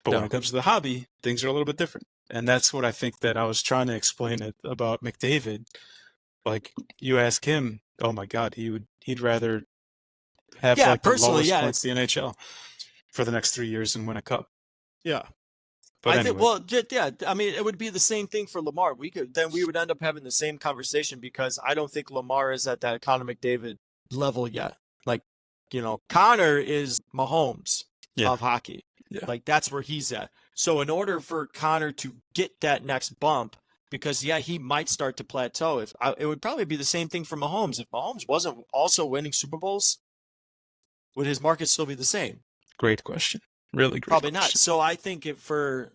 But when it comes to the hobby, things are a little bit different. And that's what I think that I was trying to explain it about McDavid. Like you ask him, oh my God, he'd rather have like the lowest points in the NHL for the next 3 years and win a cup. Yeah. But anyway. I mean, it would be the same thing for Lamar. We would end up having the same conversation because I don't think Lamar is at that Connor McDavid level yet. Like, Connor is Mahomes of hockey. Yeah. Like that's where he's at. So in order for Connor to get that next bump, because he might start to plateau. It would probably be the same thing for Mahomes. If Mahomes wasn't also winning Super Bowls, would his market still be the same? Great question. Really great. Probably question. not. So I think for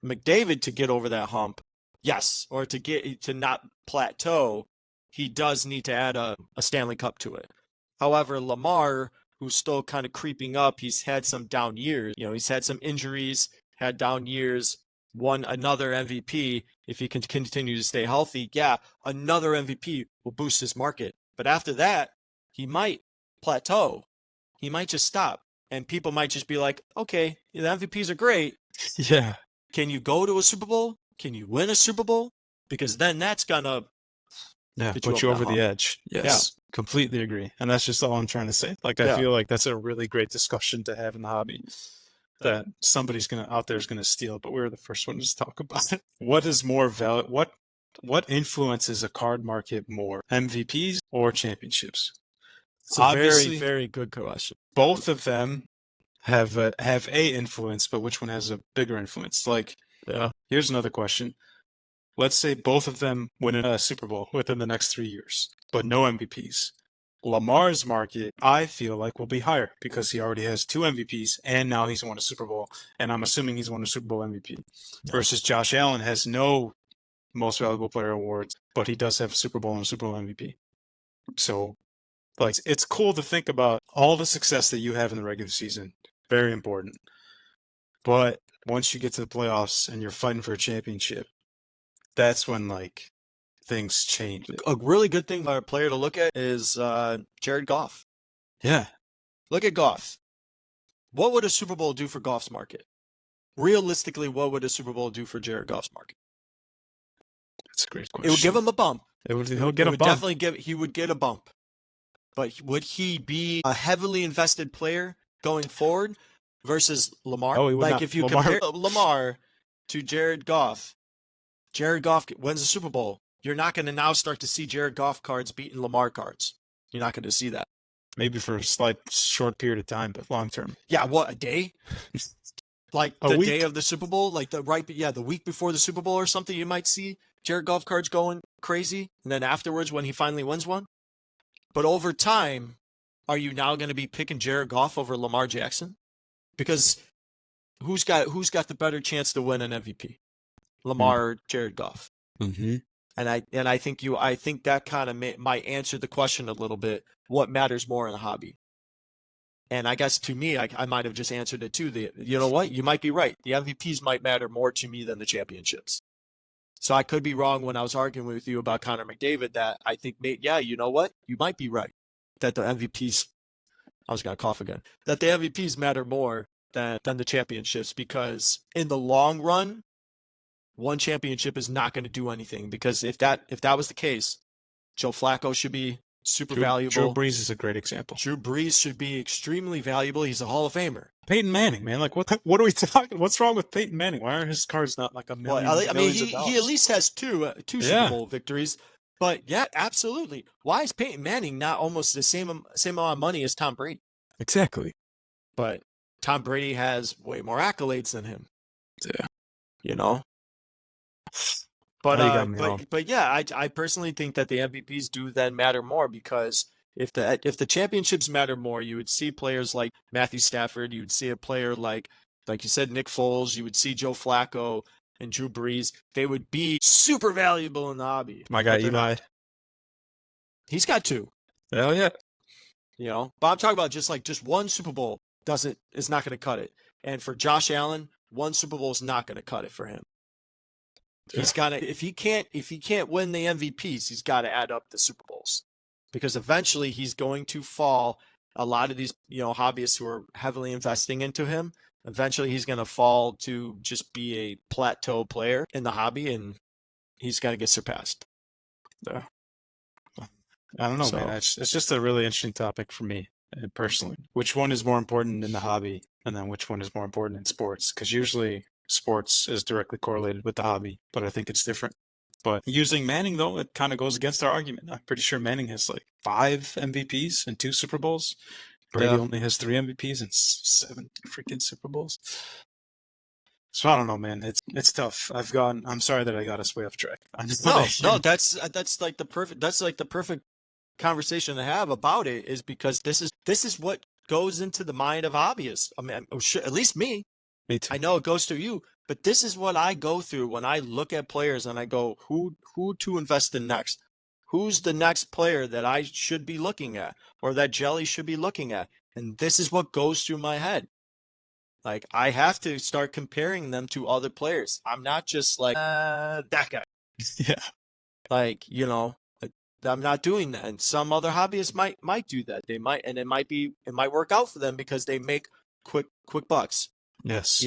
McDavid to get over that hump, yes, or to not plateau, he does need to add a Stanley Cup to it. However, Lamar, who's still kind of creeping up, he's had some down years. He's had some injuries, had down years, won another MVP. If he can continue to stay healthy, another MVP will boost his market. But after that, he might plateau. He might just stop. And people might just be like, okay, the MVPs are great. Yeah. Can you go to a Super Bowl? Can you win a Super Bowl? Because then that's going to put you over the edge. Yes. Yeah. Completely agree. And that's just all I'm trying to say. Like, I feel like that's a really great discussion to have in the hobby that somebody's out there is going to steal, but we're the first ones to talk about it. What is more valid? What influences a card market more, MVPs or championships? It's a very, very good question. Both of them have a influence, but which one has a bigger influence? Like, here's another question. Let's say both of them win a Super Bowl within the next 3 years, but no MVPs. Lamar's market, I feel like, will be higher because he already has 2 MVPs and now he's won a Super Bowl, and I'm assuming he's won a Super Bowl MVP. Versus Josh Allen has no most valuable player awards, but he does have a Super Bowl and a Super Bowl MVP. So, like, it's cool to think about all the success that you have in the regular season. Very important. But once you get to the playoffs and you're fighting for a championship, that's when, like, things change. A really good thing for a player to look at is Jared Goff. Yeah. Look at Goff. What would a Super Bowl do for Goff's market? Realistically, what would a Super Bowl do for Jared Goff's market? That's a great question. It would give him a bump. He'll get a bump. He would get a bump. But would he be a heavily invested player going forward versus Lamar. Oh, he would Like not. if you Lamar. compare Lamar to Jared Goff wins the Super Bowl. You're not going to now start to see Jared Goff cards beating Lamar cards. You're not going to see that. Maybe for a slight short period of time, but long term. Yeah, what, a day? Like A the week. day of the Super Bowl, like the week before the Super Bowl or something, you might see Jared Goff cards going crazy, and then afterwards when he finally wins one. But over time, are you now going to be picking Jared Goff over Lamar Jackson? Because who's got the better chance to win an MVP? Lamar or Jared Goff? Mm-hmm. And I think that kind of might answer the question a little bit. What matters more in a hobby? And I guess to me, I might have just answered it too. You know what? You might be right. The MVPs might matter more to me than the championships. So I could be wrong when I was arguing with you about Connor McDavid that I think, yeah, you know what? You might be right. That the MVPs, I was going to cough again, that the MVPs matter more than the championships, because in the long run, one championship is not going to do anything, because if that was the case, Joe Flacco should be super valuable. Drew Brees is a great example. Drew Brees should be extremely valuable. He's a Hall of Famer. Peyton Manning, man, like what are we talking? What's wrong with Peyton Manning? Why are his cards not like a million? Well, I mean, millions of dollars? he at least has two Super Bowl victories. But yeah, absolutely. Why is Peyton Manning not almost the same amount of money as Tom Brady? Exactly. But Tom Brady has way more accolades than him. Yeah. You know? But yeah, I personally think that the MVPs do then matter more, because if the championships matter more, you would see players like Matthew Stafford, you would see a player like you said, Nick Foles, you would see Joe Flacco and Drew Brees. They would be super valuable in the hobby. My guy Eli. He's got two. Hell yeah. You know, but I'm talking about just one Super Bowl is not going to cut it. And for Josh Allen, one Super Bowl is not going to cut it for him. He's got to, if he can't win the MVPs, he's got to add up the Super Bowls, because eventually he's going to fall. A lot of these, hobbyists who are heavily investing into him, eventually he's going to fall to just be a plateau player in the hobby, and he's got to get surpassed. Yeah. I don't know, man. It's just a really interesting topic for me personally. Which one is more important in the hobby, and then which one is more important in sports? Because usually sports is directly correlated with the hobby, but I think it's different. But using Manning, though, it kind of goes against our argument. I'm pretty sure Manning has like 5 MVPs and 2 Super Bowls. Brady only has 3 MVPs and 7 freaking Super Bowls. So I don't know, man. It's tough. I'm sorry that I got us way off track. No, that's like the perfect conversation to have about it, is because this is what goes into the mind of hobbyists. I mean, at least me. Me too. I know it goes through you, but this is what I go through when I look at players and I go, who to invest in next? Who's the next player that I should be looking at, or that JELI should be looking at? And this is what goes through my head. Like, I have to start comparing them to other players. I'm not just like, that guy. Yeah. Like, I'm not doing that. And some other hobbyists might do that. They might, and it might work out for them because they make quick bucks. Yes.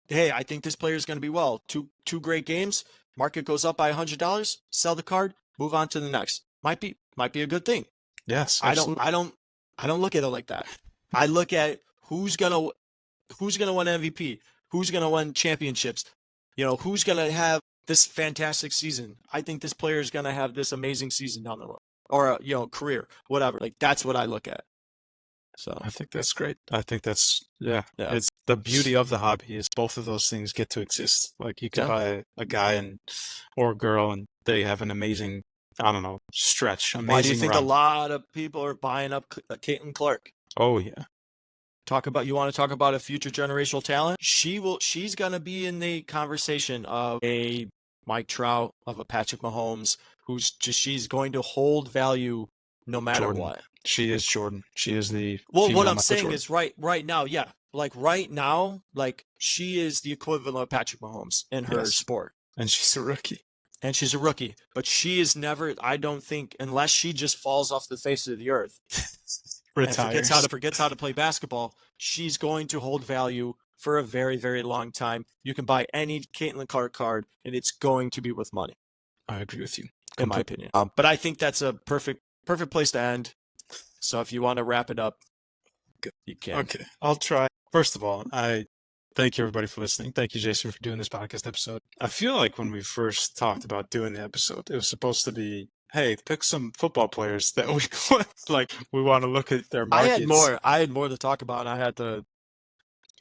Hey, I think this player is going to be well. Two great games. Market goes up by $100. Sell the card. Move on to the next. Might be a good thing. Yes. Absolutely. I don't look at it like that. I look at who's gonna win MVP, who's gonna win championships. Who's gonna have this fantastic season. I think this player is gonna have this amazing season down the road, or career, whatever. Like, that's what I look at. So I think that's great. I think that's it's the beauty of the hobby is both of those things get to exist. Like, you could buy a guy or a girl and they have an amazing, I don't know, stretch. Amazing. Why do you think run. a lot of people are buying up Caitlin Clark? Oh yeah. You want to talk about a future generational talent? She's gonna be in the conversation of a Mike Trout, of a Patrick Mahomes, she's going to hold value no matter Jordan. What. She is Jordan. She is the. Well, what I'm saying is right now, yeah. Like right now, like she is the equivalent of Patrick Mahomes in her sport. And she's a rookie. But she is never, I don't think, unless she just falls off the face of the earth, retires, and forgets how to play basketball, she's going to hold value for a very, very long time. You can buy any Caitlin Clark card, and it's going to be worth money. I agree with you, in my opinion. But I think that's a perfect place to end. So if you want to wrap it up, you can. Okay, I'll try. First of all, I thank you everybody for listening. Thank you, Jason, for doing this podcast episode. I feel like when we first talked about doing the episode, it was supposed to be, hey, pick some football players that we like. We want to look at their I had markets. more. I had more to talk about. And I had to.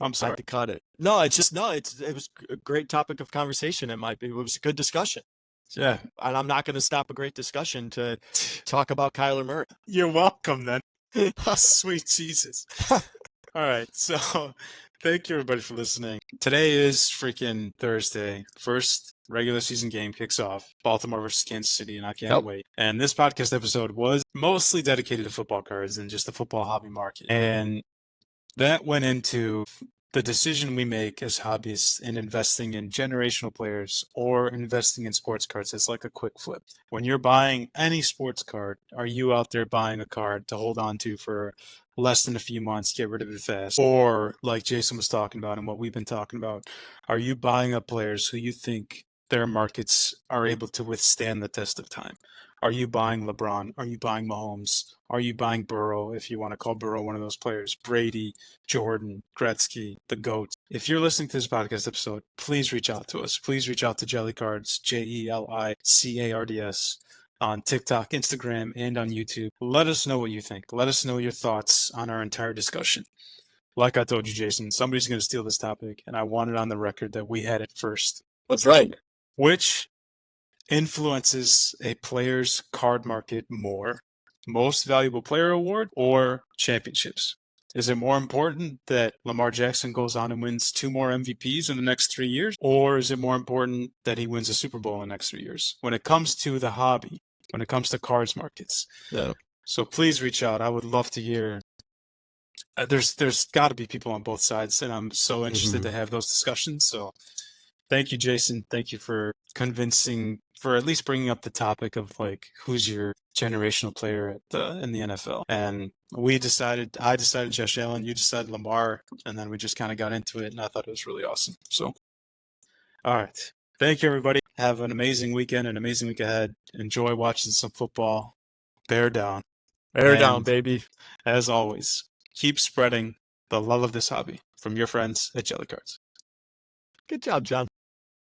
I'm I sorry. had to cut it. No, it's just no. It was a great topic of conversation. It might be. It was a good discussion. Yeah, And I'm not going to stop a great discussion to talk about Kyler Murray. you're welcome then. Sweet Jesus. All right, so thank you everybody for listening. Today is freaking Thursday. First regular season game kicks off. Baltimore versus Kansas City, and I can't Yep. wait. And this podcast episode was mostly dedicated to football cards and just the football hobby market. And that went into the decision we make as hobbyists in investing in generational players or investing in sports cards. It's like a quick flip. When you're buying any sports card, are you out there buying a card to hold on to for less than a few months, get rid of it fast? Or like Jason was talking about and what we've been talking about, are you buying up players who you think their markets are able to withstand the test of time? Are you buying LeBron? Are you buying Mahomes? Are you buying Burrow, if you want to call Burrow one of those players? Brady, Jordan, Gretzky, the GOAT. If you're listening to this podcast episode, please reach out to us. Please reach out to Jelly Cards, JELICARDS, on TikTok, Instagram, and on YouTube. Let us know what you think. Let us know your thoughts on our entire discussion. Like I told you, Jason, somebody's going to steal this topic, and I want it on the record that we had it first. That's right. Which influences a player's card market more? Most Valuable Player Award or championships? Is it more important that Lamar Jackson goes on and wins 2 more MVPs in the next 3 years? Or is it more important that he wins a Super Bowl in the next 3 years? When it comes to the hobby, when it comes to cards markets. Yeah. So please reach out. I would love to hear. There's got to be people on both sides, and I'm so interested to have those discussions. So thank you, Jason. Thank you for convincing, for at least bringing up the topic of like who's your generational player in the NFL. And I decided Josh Allen, you decided Lamar, and then we just kind of got into it, and I thought it was really awesome. So, all right, thank you, everybody. Have an amazing weekend, an amazing week ahead. Enjoy watching some football. Bear down. Bear down, And baby. as always, keep spreading the love of this hobby from your friends at Jelly Cards. Good job, John.